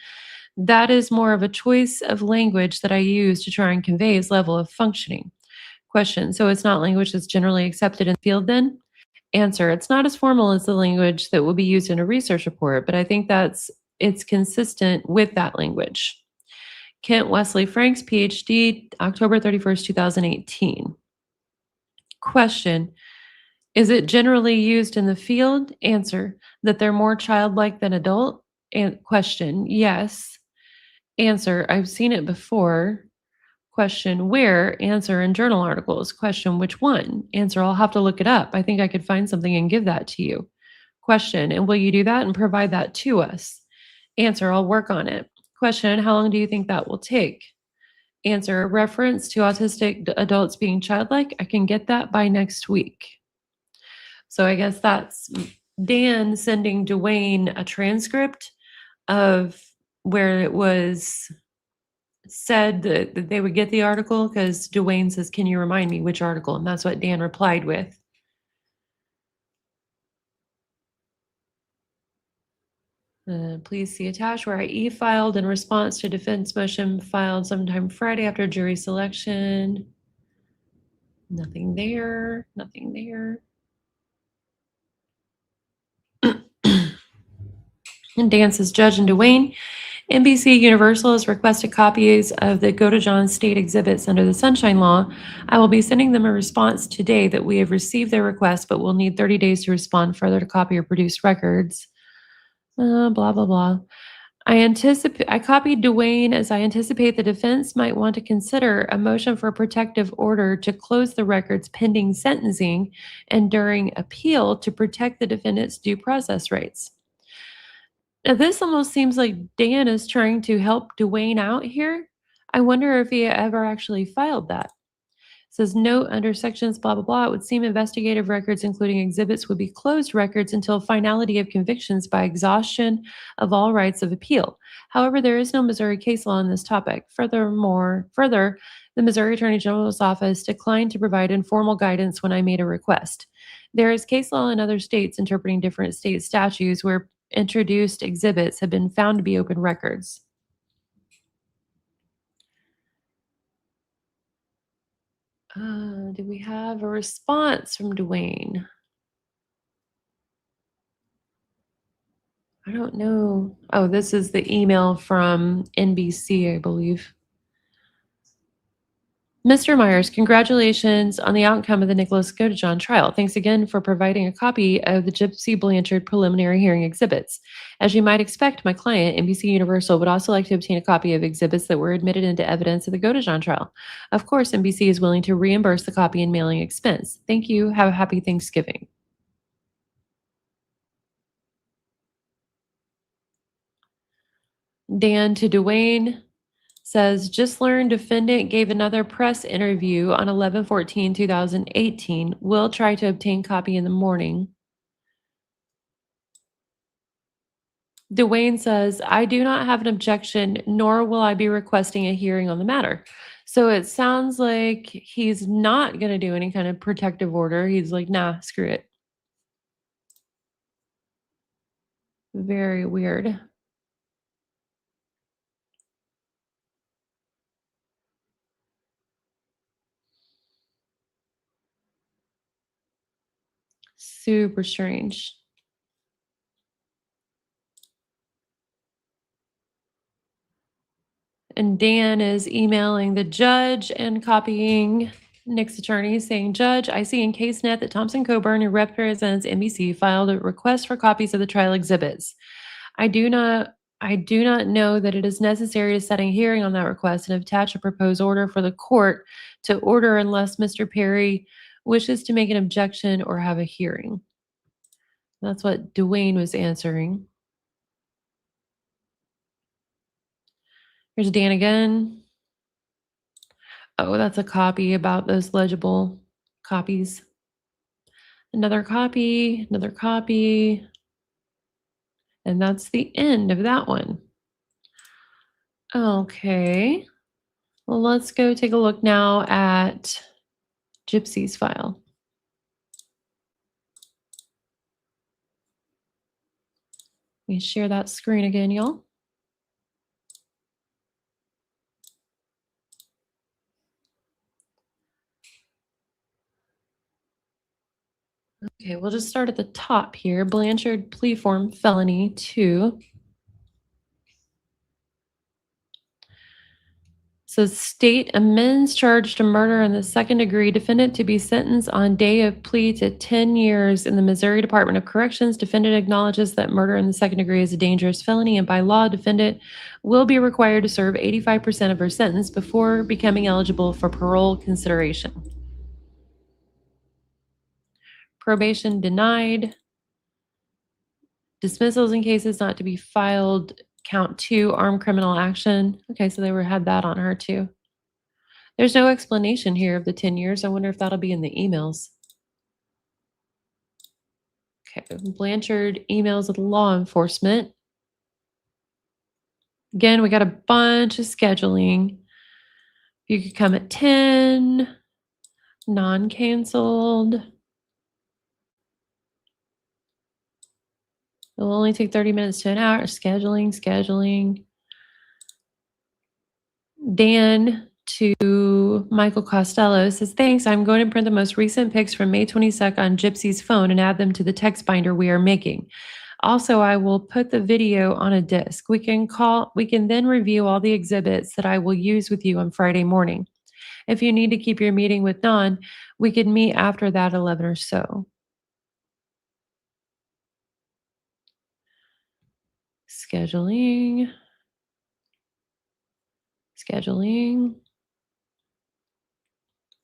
That is more of a choice of language that I use to try and convey his level of functioning. Question, so it's not language that's generally accepted in the field then? Answer, it's not as formal as the language that will be used in a research report, but I think it's consistent with that language. Kent Wesley Franks, PhD, October 31st, 2018. Question, is it generally used in the field? Answer, that they're more childlike than adult? And question, yes. Answer, I've seen it before. Question, where? Answer, in journal articles. Question, which one? Answer, I'll have to look it up. I think I could find something and give that to you. Question, and will you do that and provide that to us? Answer, I'll work on it. Question, how long do you think that will take? Answer, reference to autistic adults being childlike. I can get that by next week. So I guess that's Dan sending Dwayne a transcript of where it was said that they would get the article, because Dwayne says, can you remind me which article? And that's what Dan replied with. Please see attached, where I e-filed in response to defense motion filed sometime Friday after jury selection. Nothing there, nothing there. And Dan says, Judge and Dwayne, NBC Universal has requested copies of the Go to John state exhibits under the Sunshine Law. I will be sending them a response today that we have received their request, but will need 30 days to respond further to copy or produce records. Blah, blah, blah. I copied Dwayne as I anticipate the defense might want to consider a motion for a protective order to close the records pending sentencing and during appeal to protect the defendant's due process rights. Now, this almost seems like Dan is trying to help Dwayne out here. I wonder if he ever actually filed that. Says note under sections blah blah blah, it would seem investigative records including exhibits would be closed records until finality of convictions by exhaustion of all rights of appeal. However, there is no Missouri case law on this topic. Further, the Missouri Attorney General's office declined to provide informal guidance when I made a request. There is case law in other states interpreting different state statutes where introduced exhibits have been found to be open records. Do we have a response from Dwayne? I don't know. Oh, this is the email from NBC, I believe. Mr. Myers, congratulations on the outcome of the Nicholas Godejohn trial. Thanks again for providing a copy of the Gypsy Blanchard preliminary hearing exhibits. As you might expect, my client, NBC Universal, would also like to obtain a copy of exhibits that were admitted into evidence of the Godejohn trial. Of course, NBC is willing to reimburse the copy and mailing expense. Thank you. Have a happy Thanksgiving. Dan to Dwayne says, just learned defendant gave another press interview on 11/14/2018. Will try to obtain copy in the morning. Dwayne says, I do not have an objection, nor will I be requesting a hearing on the matter. So it sounds like he's not going to do any kind of protective order. He's like, nah, screw it. Very weird. Super strange. And Dan is emailing the judge and copying Nick's attorney saying, Judge, I see in CaseNet that Thompson Coburn, who represents NBC, filed a request for copies of the trial exhibits. I do not know that it is necessary to set a hearing on that request and attach a proposed order for the court to order unless Mr. Perry wishes to make an objection or have a hearing. That's what Dwayne was answering. Here's Dan again. Oh, that's a copy about those legible copies. Another copy, another copy. And that's the end of that one. Okay. Well, let's go take a look now at Gypsy's file. Let me share that screen again, y'all. Okay, we'll just start at the top here. Blanchard plea form felony 2. So state amends charge to murder in the second degree. Defendant to be sentenced on day of plea to 10 years in the Missouri Department of Corrections. Defendant acknowledges that murder in the second degree is a dangerous felony, and by law, defendant will be required to serve 85% of her sentence before becoming eligible for parole consideration. Probation denied. Dismissals in cases not to be filed. Count 2, armed criminal action. Okay, so they had that on her too. There's no explanation here of the 10 years. I wonder if that'll be in the emails. Okay, Blanchard emails with law enforcement. Again, we got a bunch of scheduling. You could come at 10, non-canceled. It'll only take 30 minutes to an hour. Scheduling. Dan to Michael Costello says, thanks. I'm going to print the most recent pics from May 22nd on Gypsy's phone and add them to the text binder we are making. Also, I will put the video on a disk. We can then review all the exhibits that I will use with you on Friday morning. If you need to keep your meeting with Don, we could meet after that 11 or so. Scheduling.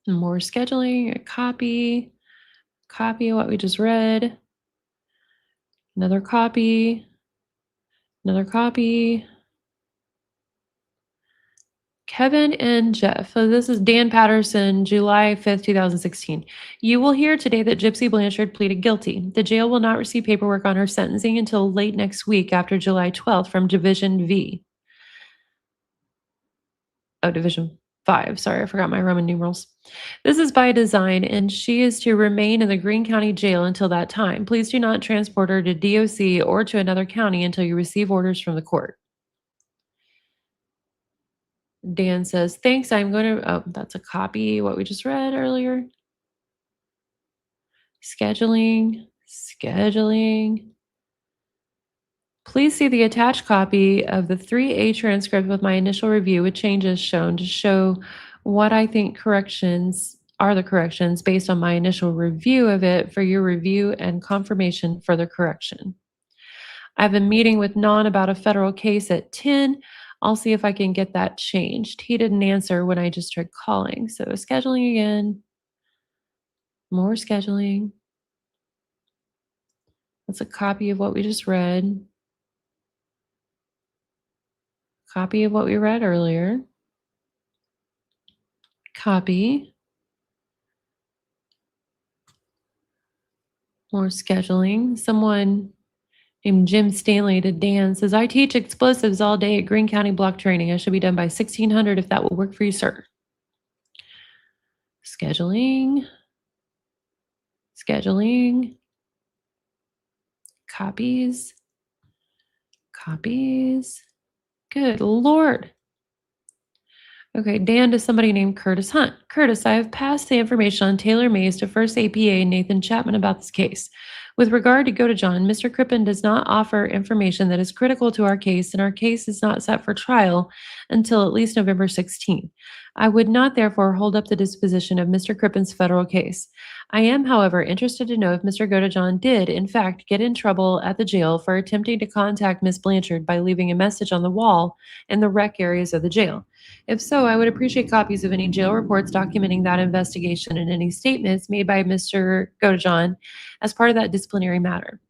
More scheduling, a copy of what we just read, another copy, Another copy. Kevin and Jeff. So this is Dan Patterson, July 5th, 2016. You will hear today that Gypsy Blanchard pleaded guilty. The jail will not receive paperwork on her sentencing until late next week after July 12th from Division V. Oh, Division 5. Sorry, I forgot my Roman numerals. This is by design, and she is to remain in the Greene County Jail until that time. Please do not transport her to DOC or to another county until you receive orders from the court. Dan says, thanks. I'm going to, oh, that's a copy, what we just read earlier. Scheduling. Please see the attached copy of the 3A transcript with my initial review with changes shown to show what I think corrections are the corrections based on my initial review of it for your review and confirmation for the correction. I have a meeting with Non about a federal case at 10. I'll see if I can get that changed. He didn't answer when I just tried calling. So scheduling again, more scheduling. That's a copy of what we just read. Copy of what we read earlier. Copy. More scheduling. Someone named Jim Stanley to Dan says, I teach explosives all day at Greene County block training. I should be done by 1600 if that will work for you, sir. Scheduling. Copies. Good Lord. Okay, Dan to somebody named Curtis Hunt. Curtis, I have passed the information on Taylor Mays to First APA Nathan Chapman about this case. With regard to Godejohn, Mr. Crippen does not offer information that is critical to our case, and our case is not set for trial until at least November 16th. I would not therefore hold up the disposition of Mr. Crippen's federal case. I am, however, interested to know if Mr. Godejohn did, in fact, get in trouble at the jail for attempting to contact Miss Blanchard by leaving a message on the wall in the rec areas of the jail. If so, I would appreciate copies of any jail reports documenting that investigation and any statements made by Mr. Godejohn as part of that disciplinary matter.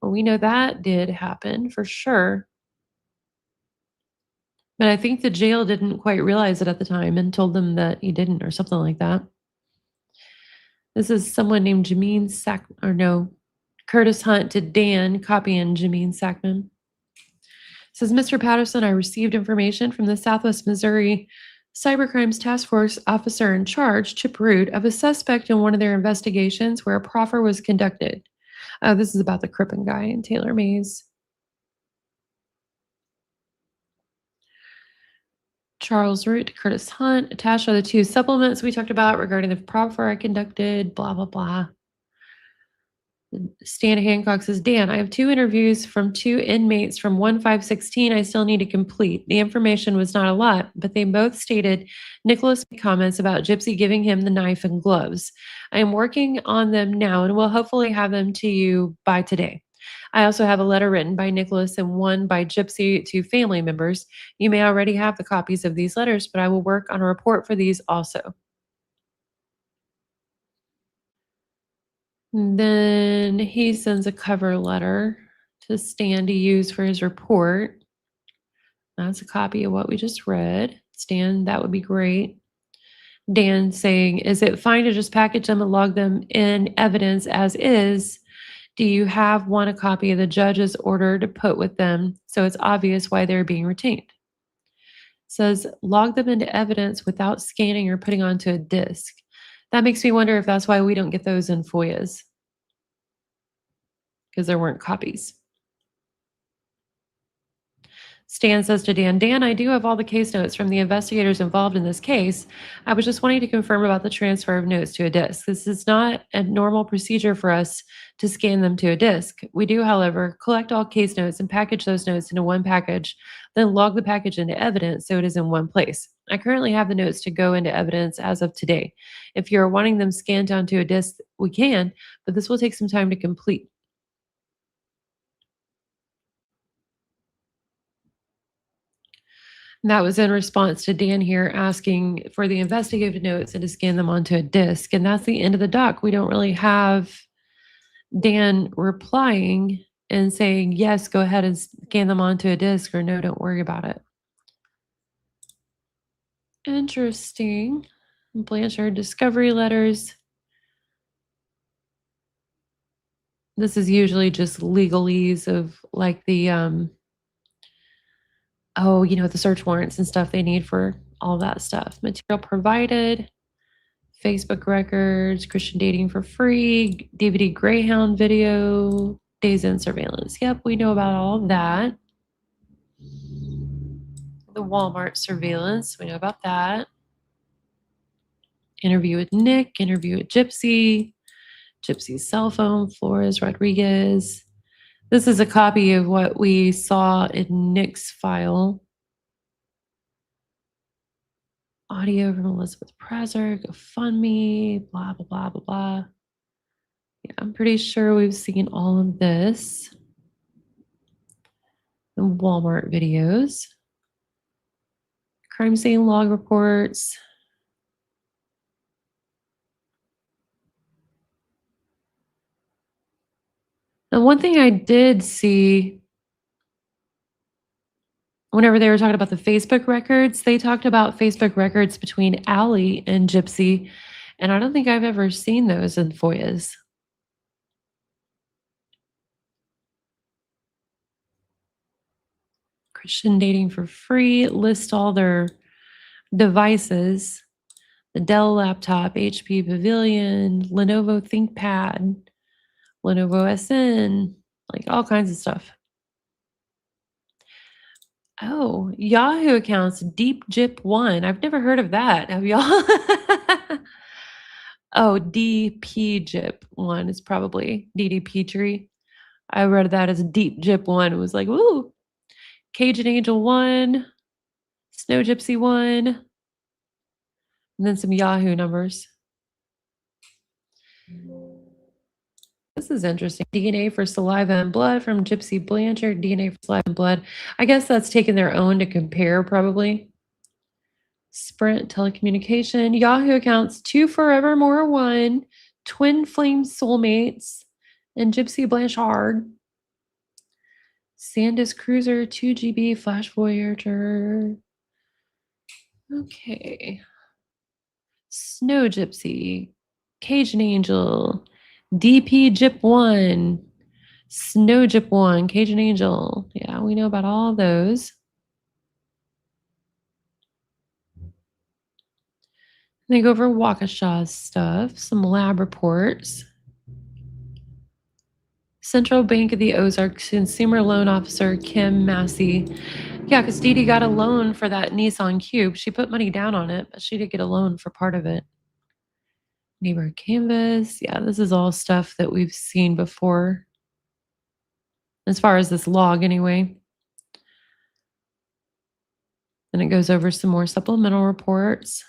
Well, we know that did happen for sure. But I think the jail didn't quite realize it at the time and told them that he didn't or something like that. This is someone named Curtis Hunt to Dan, copying Jameen Sackman. Says, Mr. Patterson, I received information from the Southwest Missouri Cybercrimes Task Force officer in charge, Chip Root, of a suspect in one of their investigations where a proffer was conducted. This is about the Crippen guy and Taylor Mays. Charles Root to Curtis Hunt. Attached are the two supplements we talked about regarding the proffer I conducted, blah, blah, blah. Stan Hancock says, Dan, I have 2 interviews from 2 inmates from 1516 I still need to complete. The information was not a lot, but they both stated Nicholas made comments about Gypsy giving him the knife and gloves. I am working on them now and will hopefully have them to you by today. I also have a letter written by Nicholas and one by Gypsy to family members. You may already have the copies of these letters, but I will work on a report for these also. And then he sends a cover letter to Stan to use for his report. That's a copy of what we just read. Stan, that would be great. Dan saying, is it fine to just package them and log them in evidence as is? Do you want a copy of the judge's order to put with them so it's obvious why they're being retained? Says, log them into evidence without scanning or putting onto a disk. That makes me wonder if that's why we don't get those in FOIAs, because there weren't copies. Stan says to Dan, Dan, I do have all the case notes from the investigators involved in this case. I was just wanting to confirm about the transfer of notes to a disk. This is not a normal procedure for us to scan them to a disk. We do, however, collect all case notes and package those notes into one package, then log the package into evidence so it is in one place. I currently have the notes to go into evidence as of today. If you're wanting them scanned down to a disk, we can, but this will take some time to complete. And that was in response to Dan here asking for the investigative notes and to scan them onto a disk. And that's the end of the doc. We don't really have Dan replying and saying, yes, go ahead and scan them onto a disk, or no, don't worry about it. Interesting. Blanchard discovery letters. This is usually just legalese of like the the search warrants and stuff they need for all that stuff. Material provided, Facebook records, Christian dating for free, DVD Greyhound video, days in surveillance. Yep, we know about all of that. The Walmart surveillance, we know about that. Interview with Nick, interview with Gypsy, Gypsy's cell phone, Flores Rodriguez. This is a copy of what we saw in Nick's file. Audio from Elizabeth Prazer, GoFundMe, blah, blah, blah, blah, blah. Yeah, I'm pretty sure we've seen all of this. The Walmart videos. Crime scene log reports. And one thing I did see whenever they were talking about the Facebook records, they talked about Facebook records between Allie and Gypsy, and I don't think I've ever seen those in FOIAs. Christian dating for free, list all their devices, the Dell laptop, HP Pavilion, Lenovo ThinkPad, Lenovo SN, like all kinds of stuff. Oh, Yahoo accounts, DeepJip1. I've never heard of that. Have y'all? Oh, DPJip1 is probably DDP tree. I read that as DeepJip1. It was like, woo. Cajun Angel 1, Snow Gypsy 1, and then some Yahoo numbers. This is interesting. DNA for saliva and blood from Gypsy Blanchard. DNA for saliva and blood. I guess that's taken their own to compare, probably. Sprint telecommunication. Yahoo accounts 2 Forevermore 1, Twin Flame Soulmates, and Gypsy Blanchard. Sandus Cruiser 2 GB Flash Voyager. Okay. Snow Gypsy, Cajun Angel, DP Gyp 1, Snow Gyp 1, Cajun Angel. Yeah, we know about all those. They go over Waukesha's stuff, some lab reports. Central Bank of the Ozarks Consumer Loan Officer Kim Massey. Yeah, because Dee Dee got a loan for that Nissan Cube. She put money down on it, but she did get a loan for part of it. Neighborhood canvas. Yeah, this is all stuff that we've seen before. As far as this log, anyway. Then it goes over some more supplemental reports.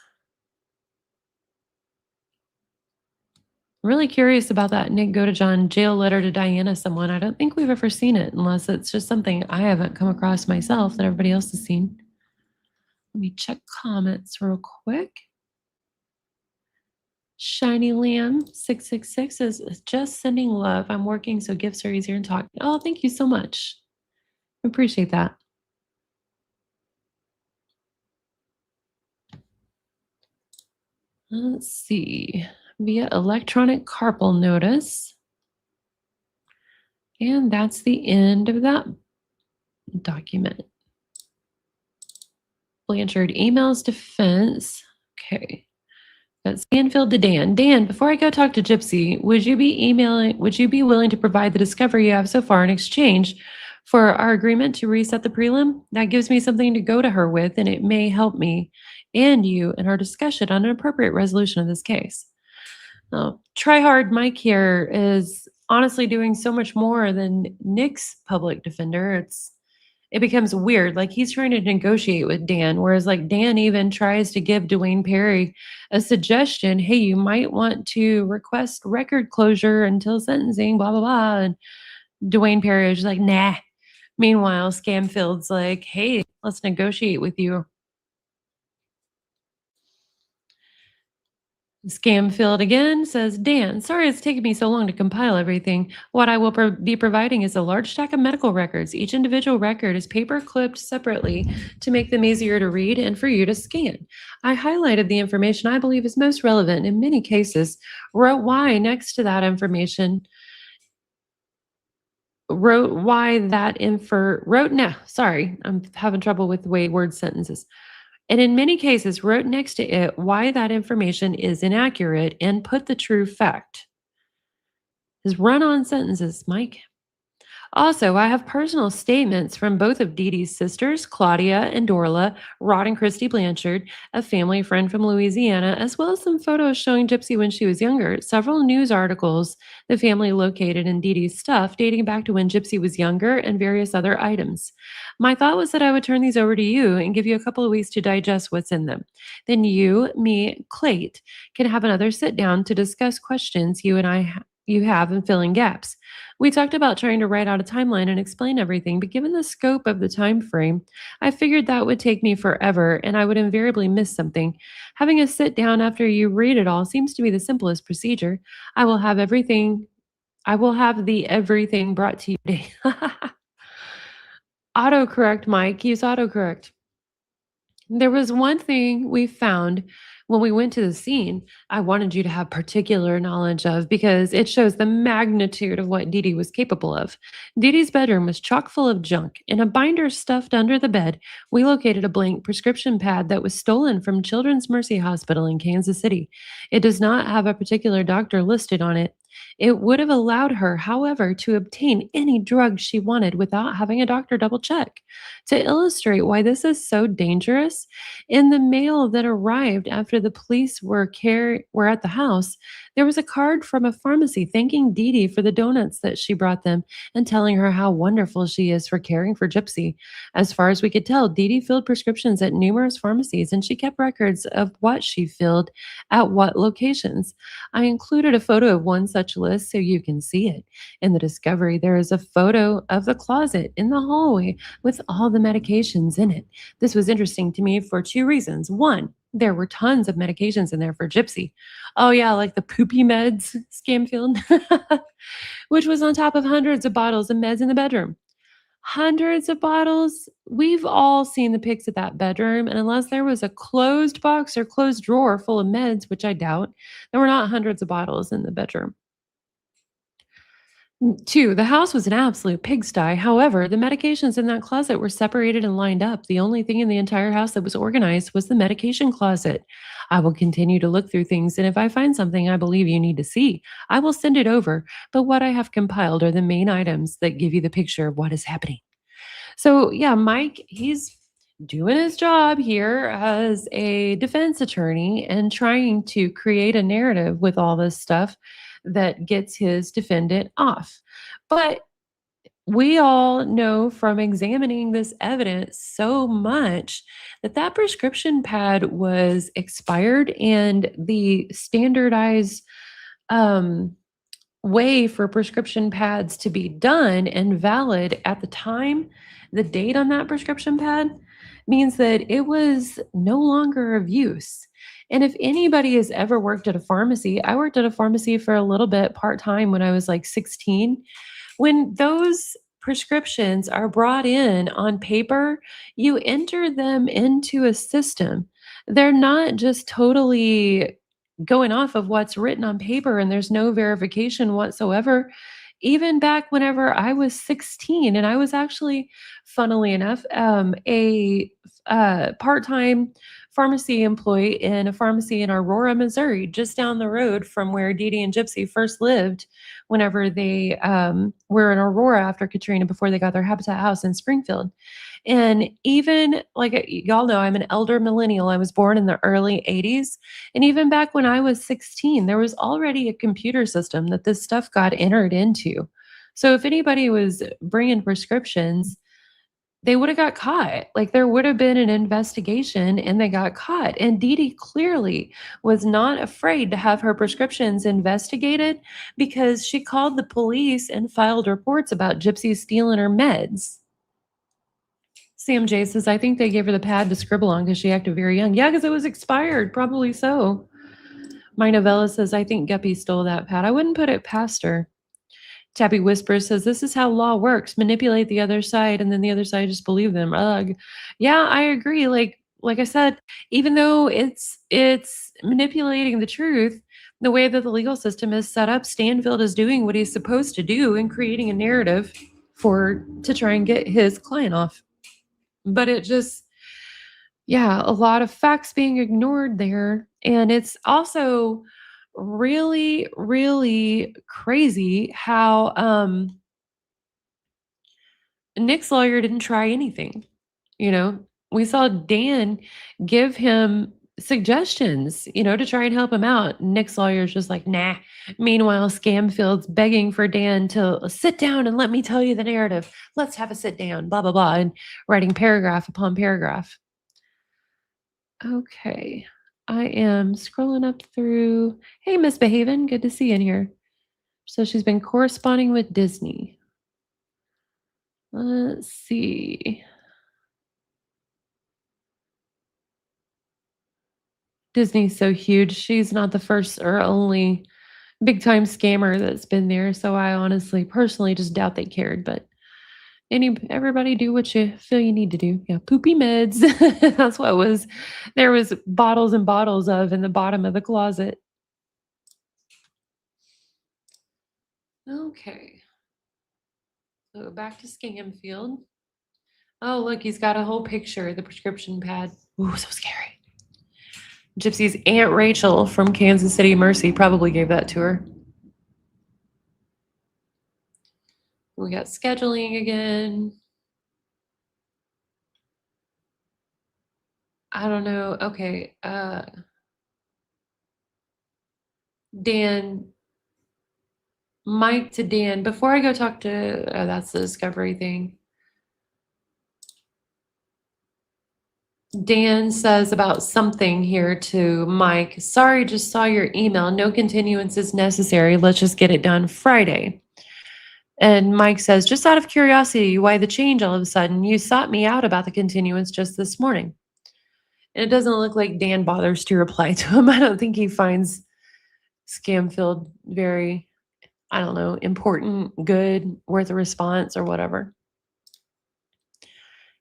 I'm really curious about that Nick Godejohn jail letter to Diana someone. I don't think we've ever seen it unless it's just something I haven't come across myself that everybody else has seen. Let me check comments real quick. Shiny Lamb 666 is just sending love. I'm working, so gifts are easier than talking. Oh, thank you so much. I appreciate that. Let's see. Via electronic carpal notice. And that's the end of that document. Blanchard emails defense. Okay. That's Stanfield to Dan. Dan, before I go talk to Gypsy, would you be willing to provide the discovery you have so far in exchange for our agreement to reset the prelim? That gives me something to go to her with, and it may help me and you in our discussion on an appropriate resolution of this case. Try Hard Mike here is honestly doing so much more than Nick's public defender. It becomes weird. Like he's trying to negotiate with Dan, whereas like Dan even tries to give Dwayne Perry a suggestion. Hey, you might want to request record closure until sentencing, blah, blah, blah. And Dwayne Perry is just like, nah. Meanwhile, Scamfield's like, hey, let's negotiate with you. Scamfield again says, Dan, sorry it's taken me so long to compile everything. What I will be providing is a large stack of medical records. Each individual record is paper clipped separately to make them easier to read and for you to scan. I highlighted the information I believe is most relevant in many cases, wrote why next to that information, wrote why that info, wrote no, sorry, I'm having trouble with the way word sentences. And in many cases, wrote next to it why that information is inaccurate and put the true fact. His run on sentences, Mike. Also, I have personal statements from both of Dee Dee's sisters, Claudia and Dorla, Rod and Christy Blanchard, a family friend from Louisiana, as well as some photos showing Gypsy when she was younger, several news articles the family located in Dee Dee's stuff dating back to when Gypsy was younger, and various other items. My thought was that I would turn these over to you and give you a couple of weeks to digest what's in them. Then you, me, Clayt, can have another sit down to discuss questions you have in filling gaps. We talked about trying to write out a timeline and explain everything, but given the scope of the time frame, I figured that would take me forever and I would invariably miss something. Having a sit down after you read it all seems to be the simplest procedure. I will have everything I will have the everything brought to you today. Autocorrect, Mike. Use autocorrect. There was one thing we found when we went to the scene I wanted you to have particular knowledge of because it shows the magnitude of what Dee Dee was capable of. Dee Dee's bedroom was chock full of junk. In a binder stuffed under the bed, we located a blank prescription pad that was stolen from Children's Mercy Hospital in Kansas City. It does not have a particular doctor listed on it. It would have allowed her, however, to obtain any drug she wanted without having a doctor double check. To illustrate why this is so dangerous, in the mail that arrived after the police were at the house, there was a card from a pharmacy thanking Dee Dee for the donuts that she brought them and telling her how wonderful she is for caring for Gypsy. As far as we could tell, Dee Dee filled prescriptions at numerous pharmacies and she kept records of what she filled at what locations. I included a photo of one such list so you can see it. In the discovery, there is a photo of the closet in the hallway with all the medications in it. This was interesting to me for two reasons. One, there were tons of medications in there for Gypsy. Oh, yeah, like the poopy meds, Scamfield, which was on top of hundreds of bottles of meds in the bedroom. Hundreds of bottles. We've all seen the pics of that bedroom, and unless there was a closed box or closed drawer full of meds, which I doubt, there were not hundreds of bottles in the bedroom. Two, the house was an absolute pigsty. However, the medications in that closet were separated and lined up. The only thing in the entire house that was organized was the medication closet. I will continue to look through things, and if I find something I believe you need to see, I will send it over. But what I have compiled are the main items that give you the picture of what is happening. So, yeah, Mike, he's doing his job here as a defense attorney and trying to create a narrative with all this stuff that gets his defendant off. But we all know from examining this evidence so much that that prescription pad was expired and the standardized um, way for prescription pads to be done and valid at the time, the date on that prescription pad means that it was no longer of use. And if anybody has ever worked at a pharmacy, I worked at a pharmacy for a little bit part time when I was like 16. When those prescriptions are brought in on paper, you enter them into a system. They're not just totally going off of what's written on paper and there's no verification whatsoever. Even back whenever I was 16, and I was actually, funnily enough, a part-time pharmacy employee in a pharmacy in Aurora, Missouri, just down the road from where Dee Dee and Gypsy first lived whenever they were in Aurora after Katrina before they got their Habitat house in Springfield. And even like y'all know, I'm an elder millennial. I was born in the early 80s. And even back when I was 16, there was already a computer system that this stuff got entered into. So if anybody was bringing prescriptions, they would have got caught. Like there would have been an investigation and they got caught. And Dee Dee clearly was not afraid to have her prescriptions investigated because she called the police and filed reports about Gypsy stealing her meds. Sam J says, I think they gave her the pad to scribble on because she acted very young. Yeah, because it was expired. Probably so. My novella says, I think Guppy stole that, Pat. I wouldn't put it past her. Tabby Whispers says, this is how law works. Manipulate the other side, and then the other side just believe them. Ugh. Yeah, I agree. Like I said, even though it's manipulating the truth, the way that the legal system is set up, Stanfield is doing what he's supposed to do and creating a narrative to try and get his client off. But it just, yeah, a lot of facts being ignored there. And it's also really, really crazy how Nick's lawyer didn't try anything. You know, we saw Dan give him suggestions, to try and help him out. Nick's lawyer's just like, nah. Meanwhile, Scamfield's begging for Dan to sit down and let me tell you the narrative. Let's have a sit down, blah, blah, blah, and writing paragraph upon paragraph. Okay. I am scrolling up through. Hey, Miss Behaven, good to see you in here. So she's been corresponding with Disney. Let's see. Disney's so huge. She's not the first or only big time scammer that's been there. So I honestly, personally, just doubt they cared. But everybody do what you feel you need to do. Yeah, poopy meds. That's what there was bottles and bottles of in the bottom of the closet. Okay. So back to Scamfield. Oh, look, he's got a whole picture of the prescription pad. Ooh, so scary. Gypsy's Aunt Rachel from Kansas City Mercy probably gave that to her. We got scheduling again. I don't know. Okay. Dan, Mike to Dan. Before I go talk to, that's the discovery thing. Dan says about something here to Mike. Sorry, just saw your email. No continuance is necessary. Let's just get it done Friday. And Mike says, just out of curiosity, why the change all of a sudden? You sought me out about the continuance just this morning. And it doesn't look like Dan bothers to reply to him. I don't think he finds Scamfield very, I don't know, important, good, worth a response or whatever.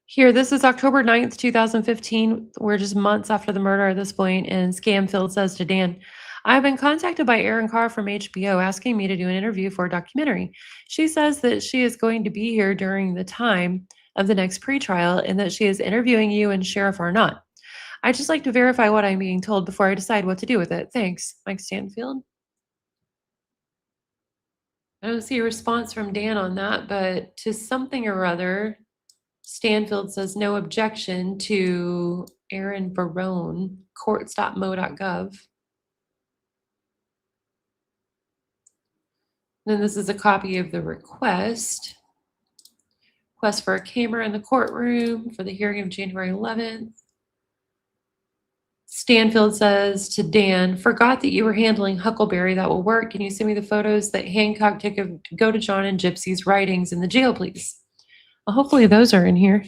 Here, this is October 9th, 2015. We're just months after the murder at this point, and Scamfield says to Dan, I've been contacted by Erin Carr from HBO asking me to do an interview for a documentary. She says that she is going to be here during the time of the next pretrial and that she is interviewing you and Sheriff Arnott. I'd just like to verify what I'm being told before I decide what to do with it. Thanks, Mike Stanfield. I don't see a response from Dan on that, but to something or other, Stanfield says no objection to Aaron Barone, courts.mo.gov. Then this is a copy of the request. Request for a camera in the courtroom for the hearing of January 11th. Stanfield says to Dan, forgot that you were handling Huckleberry. That will work. Can you send me the photos that Hancock took of Go to John and Gypsy's writings in the jail, please? Well, hopefully those are in here.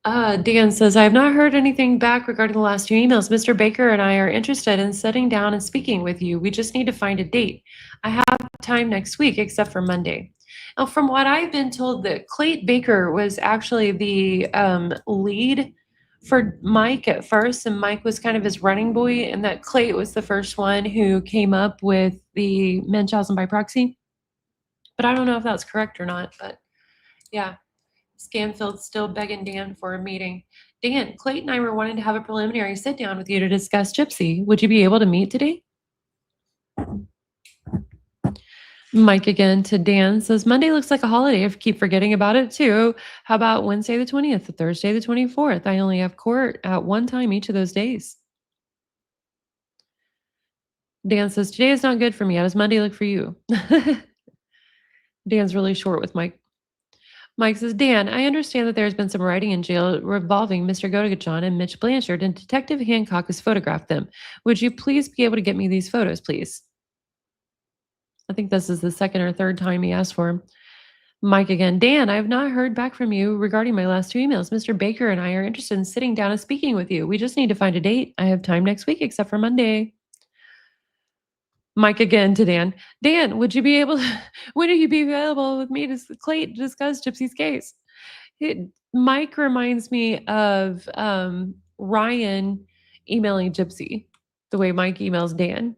Dan says, I have not heard anything back regarding the last two emails. Mr. Baker and I are interested in sitting down and speaking with you. We just need to find a date. I have time next week, except for Monday. Now, from what I've been told, that Clayt Baker was actually the lead for Mike at first, and Mike was kind of his running boy, and that Clayt was the first one who came up with the Munchausen by proxy. But I don't know if that's correct or not, but yeah. Scamfield's still begging Dan for a meeting. Dan, Clayt and I were wanting to have a preliminary sit down with you to discuss Gypsy. Would you be able to meet today? Mike again to Dan says, Monday looks like a holiday. I keep forgetting about it too. How about Wednesday the 20th, or Thursday the 24th? I only have court at one time each of those days. Dan says, today is not good for me. How does Monday look for you? Dan's really short with Mike. Mike says, Dan, I understand that there's been some writing in jail revolving Mr. Godegajon and Mitch Blanchard, and Detective Hancock has photographed them. Would you please be able to get me these photos, please? I think this is the second or third time he asked for him. Mike again, Dan, I have not heard back from you regarding my last two emails. Mr. Baker and I are interested in sitting down and speaking with you. We just need to find a date. I have time next week except for Monday. Mike again to Dan. Dan, would you be able to, when will you be available with me to Clay to discuss Gypsy's case? Mike reminds me of Ryan emailing Gypsy, the way Mike emails Dan.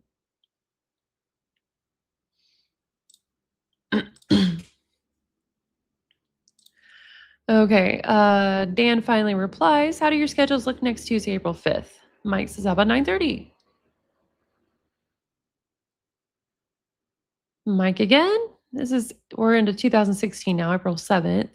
Okay, Dan finally replies, how do your schedules look next Tuesday, April 5th? Mike says, how about 9:30? Mike again? We're into 2016 now, April 7th.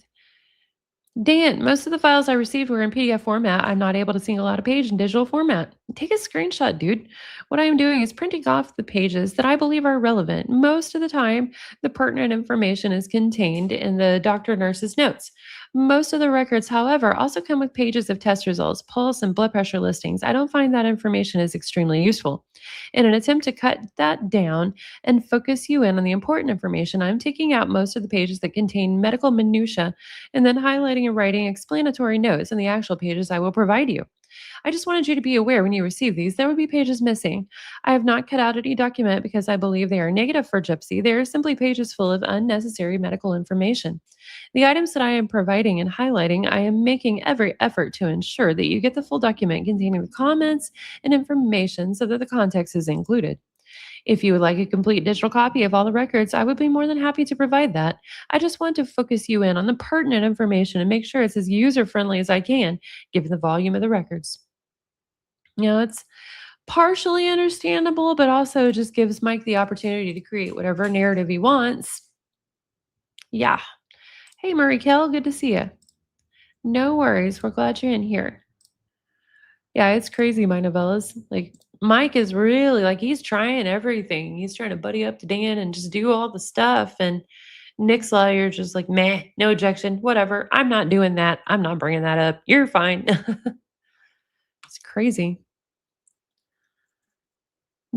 Dan, most of the files I received were in PDF format. I'm not able to single out a page in digital format. Take a screenshot, dude. What I am doing is printing off the pages that I believe are relevant. Most of the time, the pertinent information is contained in the doctor nurse's notes. Most of the records, however, also come with pages of test results, pulse, and blood pressure listings. I don't find that information is extremely useful. In an attempt to cut that down and focus you in on the important information, I'm taking out most of the pages that contain medical minutiae and then highlighting and writing explanatory notes in the actual pages I will provide you. I just wanted you to be aware when you receive these, there will be pages missing. I have not cut out any document because I believe they are negative for Gypsy. They are simply pages full of unnecessary medical information. The items that I am providing and highlighting, I am making every effort to ensure that you get the full document containing the comments and information so that the context is included. If you would like a complete digital copy of all the records, I would be more than happy to provide that. I just want to focus you in on the pertinent information and make sure it's as user friendly as I can, given the volume of the records. It's partially understandable, but also just gives Mike the opportunity to create whatever narrative he wants. Yeah. Hey, Murray Kell, good to see you. No worries. We're glad you're in here. Yeah, it's crazy, my novellas. Like, Mike is really like, he's trying everything. He's trying to buddy up to Dan and just do all the stuff. And Nick's lawyer just like, meh, no objection, whatever. I'm not doing that. I'm not bringing that up. You're fine. It's crazy.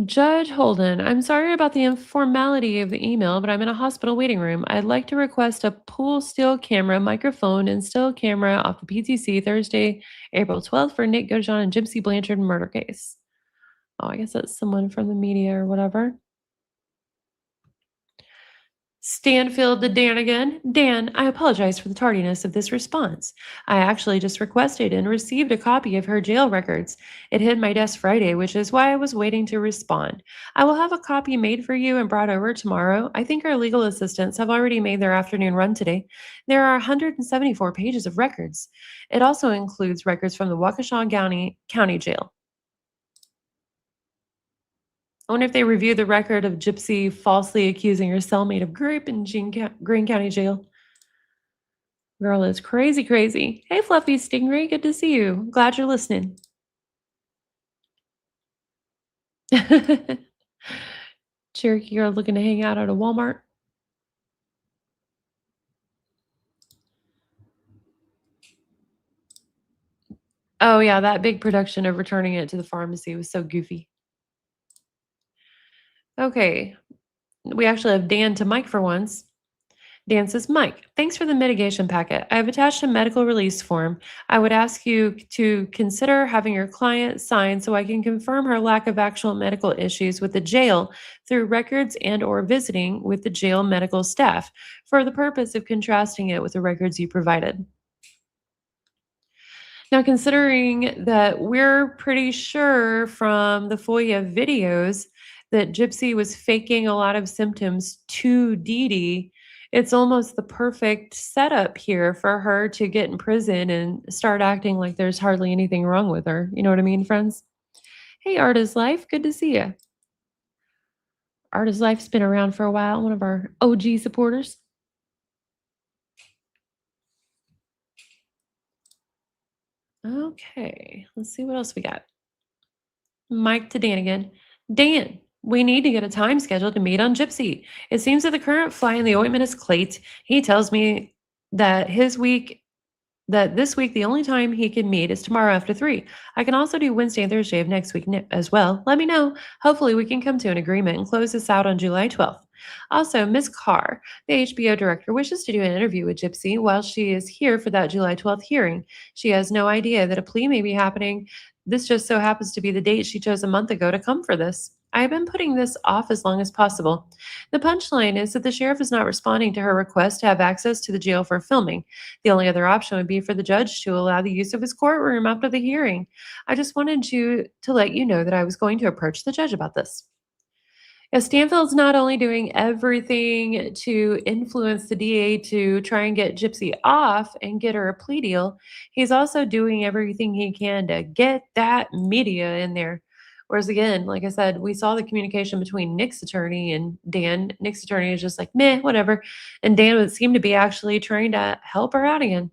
Judge Holden, I'm sorry about the informality of the email, but I'm in a hospital waiting room. I'd like to request a pool still camera, microphone, and still camera off the PTC Thursday, April 12th for Nick Gojan and Gypsy Blanchard murder case. Oh, I guess that's someone from the media or whatever. Stanfield to Dan again. Dan, I apologize for the tardiness of this response. I actually just requested and received a copy of her jail records. It hit my desk Friday, which is why I was waiting to respond. I will have a copy made for you and brought over tomorrow. I think our legal assistants have already made their afternoon run today. There are 174 pages of records. It also includes records from the Waukesha County Jail. I wonder if they review the record of Gypsy falsely accusing her cellmate of rape in Greene County Jail. Girl is crazy, crazy. Hey, Fluffy Stingray, good to see you. Glad you're listening. Cherokee girl looking to hang out at a Walmart. Oh, yeah, that big production of returning it to the pharmacy was so goofy. Okay, we actually have Dan to Mike for once. Dan says, Mike, thanks for the mitigation packet. I have attached a medical release form. I would ask you to consider having your client sign so I can confirm her lack of actual medical issues with the jail through records and or visiting with the jail medical staff for the purpose of contrasting it with the records you provided. Now, considering that we're pretty sure from the FOIA videos that Gypsy was faking a lot of symptoms to Dee Dee, it's almost the perfect setup here for her to get in prison and start acting like there's hardly anything wrong with her. You know what I mean, friends? Hey, Art is Life. Good to see you. Art is Life's been around for a while, one of our OG supporters. Okay, let's see what else we got. Mike to Dan again. Dan, we need to get a time scheduled to meet on Gypsy. It seems that the current fly in the ointment is Clayt. He tells me that this week the only time he can meet is tomorrow after 3. I can also do Wednesday and Thursday of next week as well. Let me know. Hopefully we can come to an agreement and close this out on July 12th. Also, Ms. Carr, the HBO director, wishes to do an interview with Gypsy while she is here for that July 12th hearing. She has no idea that a plea may be happening. This just so happens to be the date she chose a month ago to come for this. I've been putting this off as long as possible. The punchline is that the sheriff is not responding to her request to have access to the jail for filming. The only other option would be for the judge to allow the use of his courtroom after the hearing. I just wanted to let you know that I was going to approach the judge about this. Yeah, Stanfield's not only doing everything to influence the DA to try and get Gypsy off and get her a plea deal, he's also doing everything he can to get that media in there. Whereas again, like I said, we saw the communication between Nick's attorney and Dan. Nick's attorney is just like, meh, whatever. And Dan would seem to be actually trying to help her out again.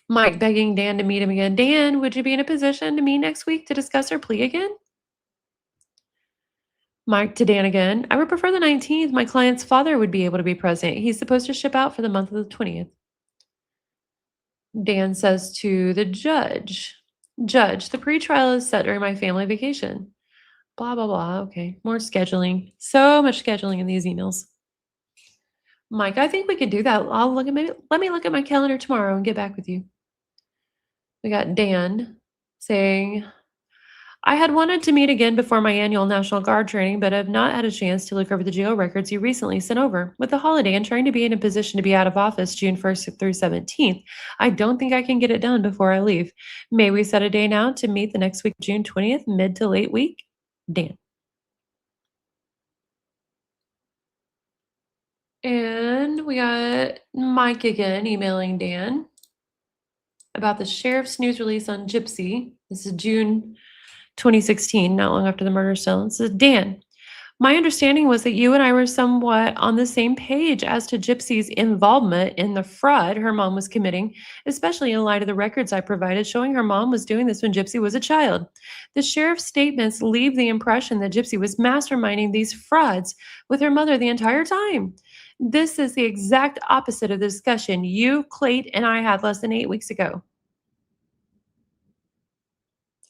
Mike begging Dan to meet him again. Dan, would you be in a position to meet next week to discuss her plea again? Mike to Dan again. I would prefer the 19th. My client's father would be able to be present. He's supposed to ship out for the month of the 20th. Dan says to the judge, Judge, the pretrial is set during my family vacation. Blah, blah, blah. Okay. More scheduling. So much scheduling in these emails. Mike, I think we could do that. I'll look at maybe let me look at my calendar tomorrow and get back with you. We got Dan saying, I had wanted to meet again before my annual National Guard training, but have not had a chance to look over the jail records you recently sent over. With the holiday and trying to be in a position to be out of office June 1st through 17th, I don't think I can get it done before I leave. May we set a day now to meet the next week, June 20th, mid to late week? Dan. And we got Mike again emailing Dan about the sheriff's news release on Gypsy. This is June 2016, not long after the murder still. It says, Dan, my understanding was that you and I were somewhat on the same page as to Gypsy's involvement in the fraud her mom was committing, especially in light of the records I provided showing her mom was doing this when Gypsy was a child. The sheriff's statements leave the impression that Gypsy was masterminding these frauds with her mother the entire time. This is the exact opposite of the discussion you, Clayt, and I had less than 8 weeks ago.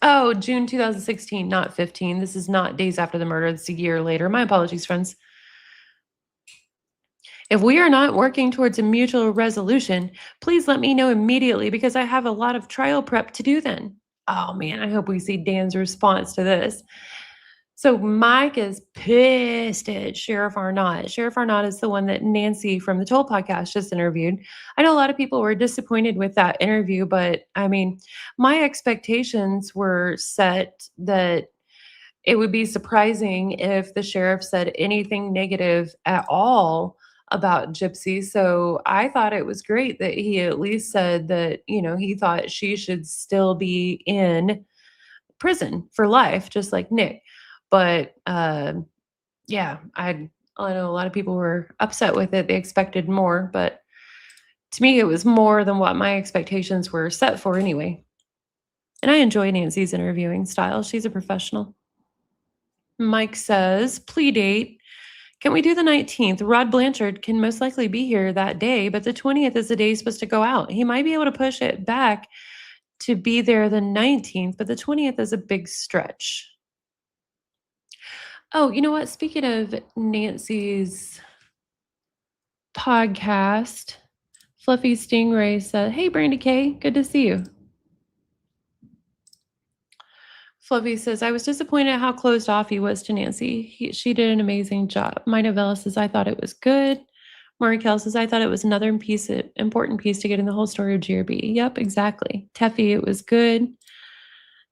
Oh, June 2016, not 15. This is not days after the murder. It's a year later. My apologies, friends. If we are not working towards a mutual resolution, please let me know immediately because I have a lot of trial prep to do then. Oh man, I hope we see Dan's response to this. So Mike is pissed at Sheriff Arnott. Sheriff Arnott is the one that Nancy from the Toll podcast just interviewed. I know a lot of people were disappointed with that interview, but I mean, my expectations were set that it would be surprising if the sheriff said anything negative at all about Gypsy. So I thought it was great that he at least said that, he thought she should still be in prison for life, just like Nick. But yeah, I know a lot of people were upset with it. They expected more, but to me, it was more than what my expectations were set for anyway. And I enjoy Nancy's interviewing style. She's a professional. Mike says, plea date. Can we do the 19th? Rod Blanchard can most likely be here that day, but the 20th is the day he's supposed to go out. He might be able to push it back to be there the 19th, but the 20th is a big stretch. Oh, you know what? Speaking of Nancy's podcast, Fluffy Stingray said, hey, Brandy K, good to see you. Fluffy says, I was disappointed at how closed off he was to Nancy. She did an amazing job. My novella says, I thought it was good. Marikel says, I thought it was another important piece to get in the whole story of GRB. Yep, exactly. Teffy, it was good.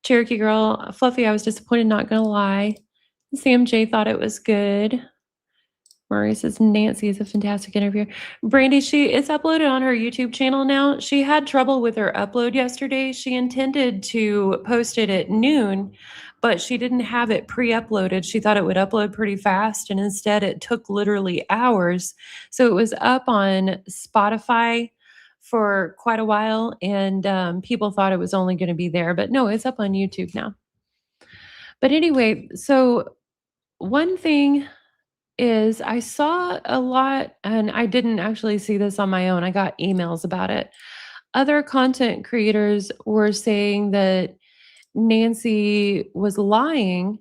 Cherokee Girl, Fluffy, I was disappointed, not going to lie. Sam J thought it was good. Murray says Nancy is a fantastic interviewer. Brandy, it's uploaded on her YouTube channel now. She had trouble with her upload yesterday. She intended to post it at noon, but she didn't have it pre-uploaded. She thought it would upload pretty fast, and instead it took literally hours. So it was up on Spotify for quite a while, and people thought it was only going to be there, but no, it's up on YouTube now. But anyway, so one thing is I saw a lot, and I didn't actually see this on my own. I got emails about it. Other content creators were saying that Nancy was lying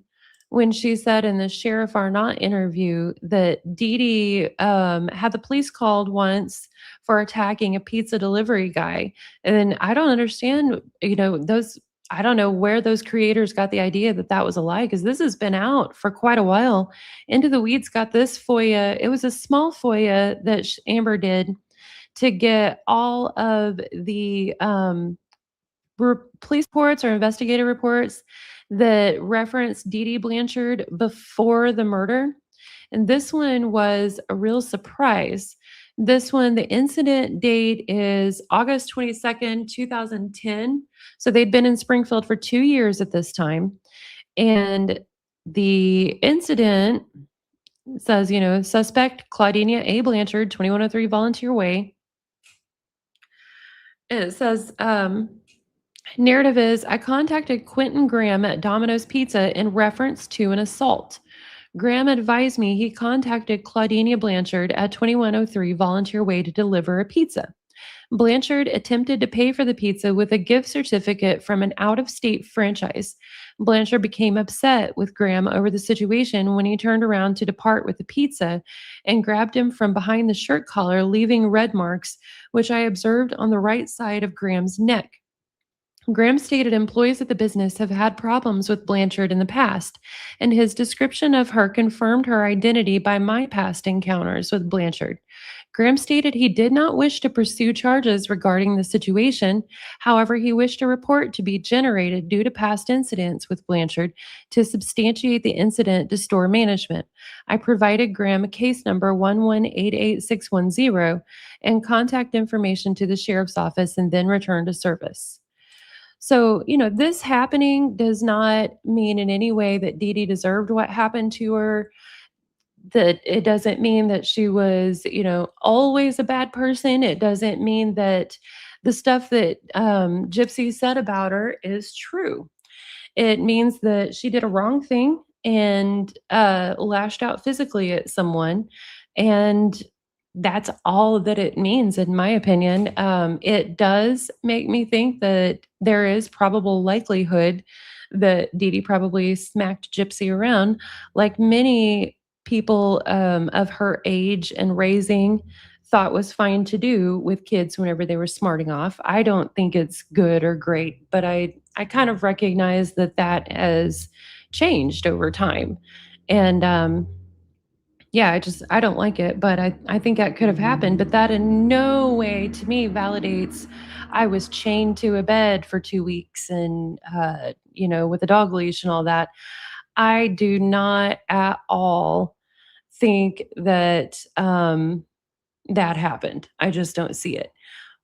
when she said in the Sheriff Arnott interview that Dee Dee had the police called once for attacking a pizza delivery guy. And I don't understand, those. I don't know where those creators got the idea that that was a lie, because this has been out for quite a while. Into the Weeds got this FOIA. It was a small FOIA that Amber did to get all of the police reports or investigative reports that referenced Dee Dee Blanchard before the murder. And this one was a real surprise. This one, the incident date is August 22nd, 2010. So they'd been in Springfield for 2 years at this time. And the incident says, suspect Claudinia A. Blanchard, 2103 Volunteer Way. It says, narrative is, I contacted Quentin Graham at Domino's Pizza in reference to an assault. Graham advised me he contacted Claudinia Blanchard at 2103 Volunteer Way to deliver a pizza. Blanchard attempted to pay for the pizza with a gift certificate from an out-of-state franchise. Blanchard became upset with Graham over the situation when he turned around to depart with the pizza and grabbed him from behind the shirt collar, leaving red marks, which I observed on the right side of Graham's neck. Graham stated employees at the business have had problems with Blanchard in the past, and his description of her confirmed her identity by my past encounters with Blanchard. Graham stated he did not wish to pursue charges regarding the situation. However, he wished a report to be generated due to past incidents with Blanchard to substantiate the incident to store management. I provided Graham a case number 1188610 and contact information to the sheriff's office, and then returned to service. So, this happening does not mean in any way that Dee Dee deserved what happened to her. That it doesn't mean that she was, always a bad person. It doesn't mean that the stuff that Gypsy said about her is true. It means that she did a wrong thing and lashed out physically at someone. And that's all that it means, in my opinion. It does make me think that there is probable likelihood that Dee Dee probably smacked Gypsy around, like many people of her age and raising thought was fine to do with kids whenever they were smarting off. I don't think it's good or great, but I kind of recognize that that has changed over time. And yeah, I don't like it, but I think that could have happened. But that in no way to me validates I was chained to a bed for 2 weeks and with a dog leash and all that. I do not at all think that that happened. I just don't see it.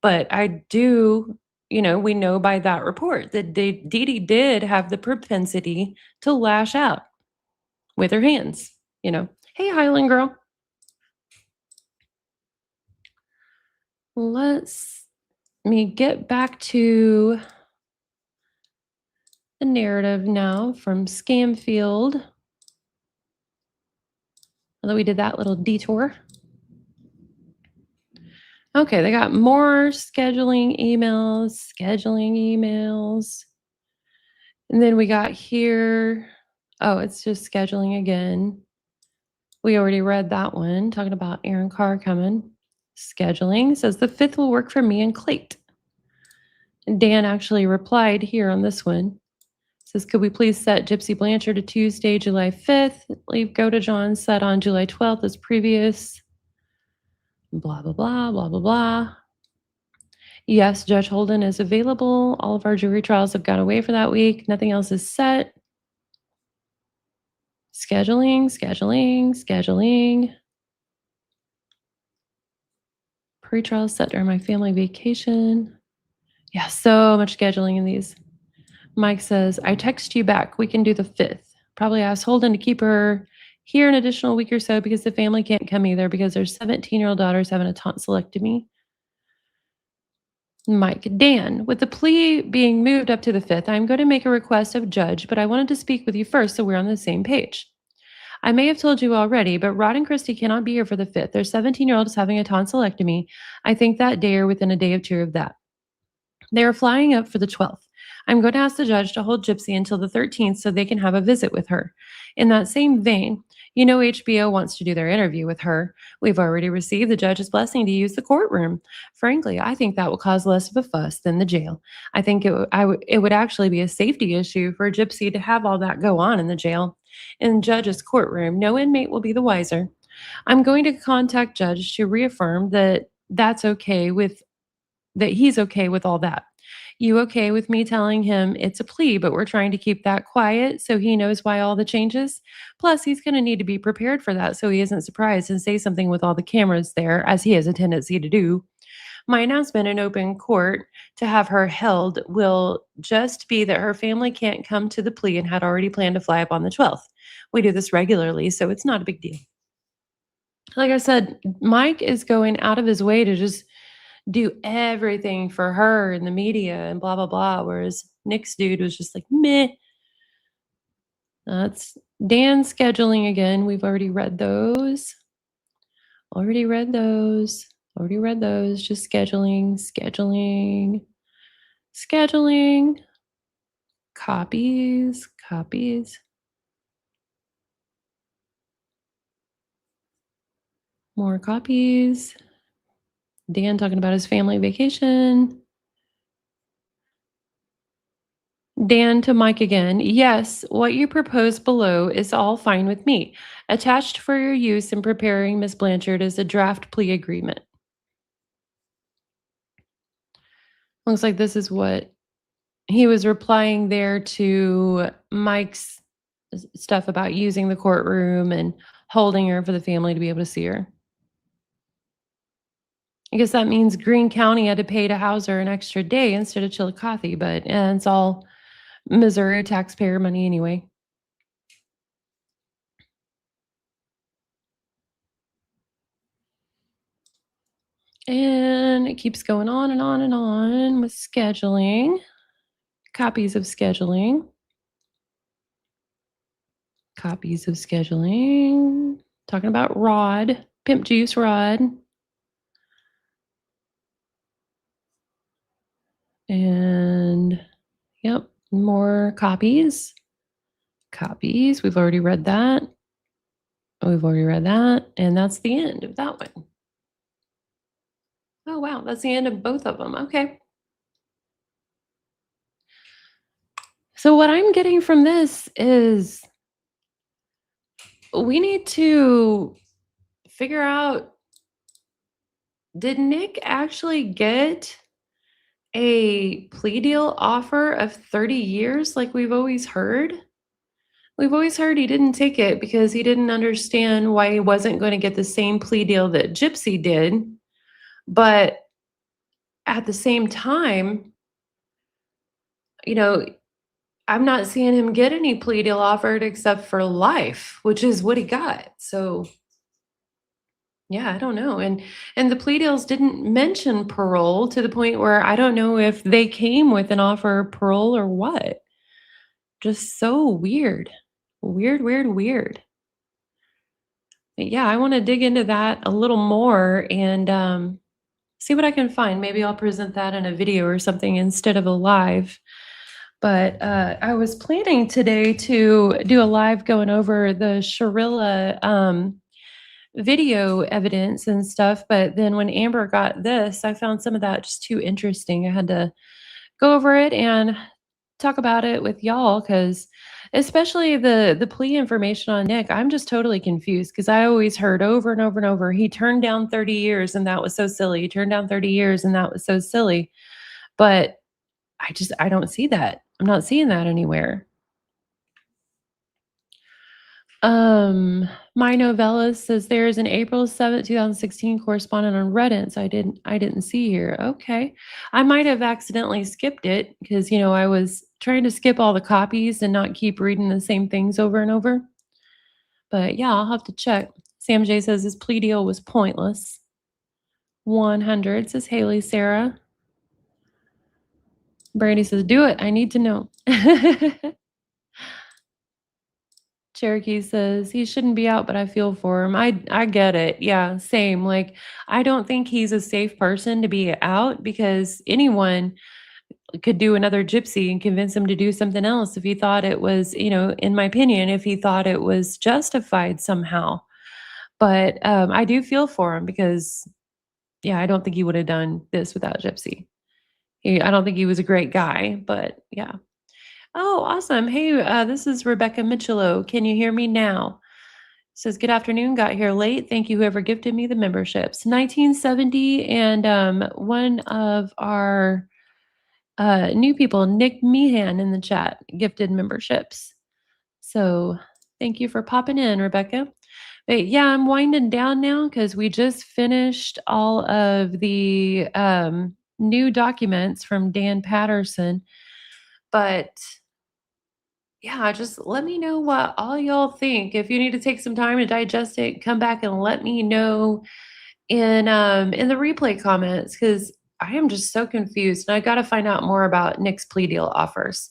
But I do, we know by that report that Dee Dee did have the propensity to lash out with her hands. Hey, Highland girl. Let me get back to the narrative now from Scamfield. Although we did that little detour. Okay, they got more scheduling emails. And then we got here, it's just scheduling again. We already read that one, talking about Aaron Carr coming. Scheduling says the 5th will work for me and Clayt. And Dan actually replied here on this one. Says, could we please set Gypsy Blanchard to Tuesday, July 5th? Leave Go to John set on July 12th as previous. Blah, blah, blah, blah, blah, blah. Yes, Judge Holden is available. All of our jury trials have gone away for that week. Nothing else is set. Scheduling. Pre-trial set during my family vacation. Yeah, so much scheduling in these. Mike says, I text you back. We can do the 5th. Probably ask Holden to keep her here an additional week or so because the family can't come either because their 17-year-old daughter's having a tonsillectomy. Mike, Dan, with the plea being moved up to the 5th, I'm going to make a request of Judge, but I wanted to speak with you first so we're on the same page. I may have told you already, but Rod and Christy cannot be here for the 5th. Their 17-year-old is having a tonsillectomy. I think that day or within a day or two of that. They are flying up for the 12th. I'm going to ask the judge to hold Gypsy until the 13th so they can have a visit with her. In that same vein, HBO wants to do their interview with her. We've already received the judge's blessing to use the courtroom. Frankly, I think that will cause less of a fuss than the jail. I think it would actually be a safety issue for Gypsy to have all that go on in the jail. In judge's courtroom, no inmate will be the wiser. I'm going to contact judge to reaffirm that he's okay with all that. You okay with me telling him it's a plea, but we're trying to keep that quiet so he knows why all the changes? Plus, he's going to need to be prepared for that so he isn't surprised and say something with all the cameras there, as he has a tendency to do. My announcement in open court to have her held will just be that her family can't come to the plea and had already planned to fly up on the 12th. We do this regularly, so it's not a big deal. Like I said, Mike is going out of his way to just do everything for her in the media and blah blah blah. Whereas Nick's dude was just like, meh. That's Dan's scheduling again. We've already read those. Already read those. Already read those. Just scheduling. Copies. More copies. Dan talking about his family vacation. Dan to Mike again. Yes, what you propose below is all fine with me. Attached for your use in preparing Miss Blanchard is a draft plea agreement. Looks like this is what he was replying there to Mike's stuff about using the courtroom and holding her for the family to be able to see her. I guess that means Greene County had to pay to house her an extra day instead of Chillicothe, but it's all Missouri taxpayer money anyway. And it keeps going on and on and on with scheduling, copies of scheduling, talking about Rod, Pimp Juice Rod. And yep, more copies. We've already read that. And that's the end of that one. Oh, wow. That's the end of both of them. Okay. So, what I'm getting from this is we need to figure out, did Nick actually get a plea deal offer of 30 years like we've always heard? We've always heard he didn't take it because he didn't understand why he wasn't going to get the same plea deal that Gypsy did. But at the same time, I'm not seeing him get any plea deal offered except for life, which is what he got. So yeah, I don't know. And the plea deals didn't mention parole to the point where I don't know if they came with an offer of parole or what. Just so weird. Weird. But yeah, I want to dig into that a little more and see what I can find. Maybe I'll present that in a video or something instead of a live. But I was planning today to do a live going over the Sharilla video evidence and stuff. But then when Amber got this, I found some of that just too interesting. I had to go over it and talk about it with y'all because especially the plea information on Nick, I'm just totally confused because I always heard over and over and over, he turned down 30 years and that was so silly. He turned down 30 years and that was so silly. But I don't see that. I'm not seeing that anywhere. My novella says there is an April 7th, 2016 correspondent on Reddit. So I didn't see here. Okay. I might have accidentally skipped it because, I was trying to skip all the copies and not keep reading the same things over and over. But yeah, I'll have to check. Sam J says his plea deal was pointless. 100 says Haley Sarah. Brandy says, do it. I need to know. Cherokee says he shouldn't be out, but I feel for him. I get it. Yeah, same. Like, I don't think he's a safe person to be out because anyone could do another gypsy and convince him to do something else if he thought it was, in my opinion, if he thought it was justified somehow. But I do feel for him because, yeah, I don't think he would have done this without Gypsy. I don't think he was a great guy, but yeah. Oh, awesome. Hey, this is Rebecca Michello. Can you hear me now? Says, good afternoon. Got here late. Thank you, whoever gifted me the memberships. 1970, and one of our new people, Nick Meehan, in the chat, gifted memberships. So thank you for popping in, Rebecca. But yeah, I'm winding down now because we just finished all of the new documents from Dan Patterson. But yeah, just let me know what all y'all think. If you need to take some time to digest it, come back and let me know in the replay comments because I am just so confused and I got to find out more about Nick's plea deal offers.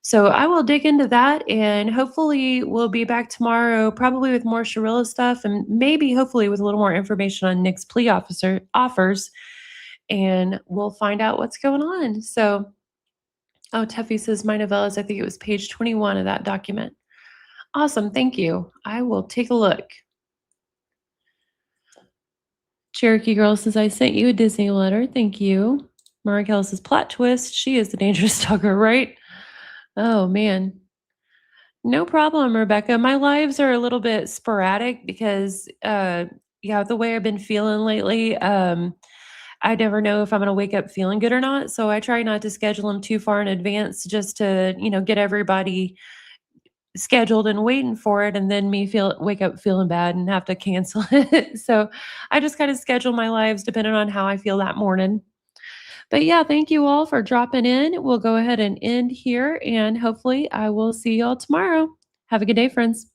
So I will dig into that and hopefully we'll be back tomorrow, probably with more Sharilla stuff and maybe hopefully with a little more information on Nick's plea officer offers, and we'll find out what's going on. So, oh, Tuffy says my novellas, I think it was page 21 of that document. Awesome, thank you. I will take a look. Cherokee Girl says, I sent you a Disney letter. Thank you. Markel says, plot twist. She is the dangerous stalker, right? Oh, man. No problem, Rebecca. My lives are a little bit sporadic because, yeah, the way I've been feeling lately, I never know if I'm going to wake up feeling good or not. So I try not to schedule them too far in advance just to, get everybody scheduled and waiting for it and then me wake up feeling bad and have to cancel it. So I just kind of schedule my lives depending on how I feel that morning. But yeah, thank you all for dropping in. We'll go ahead and end here and hopefully I will see y'all tomorrow. Have a good day, friends.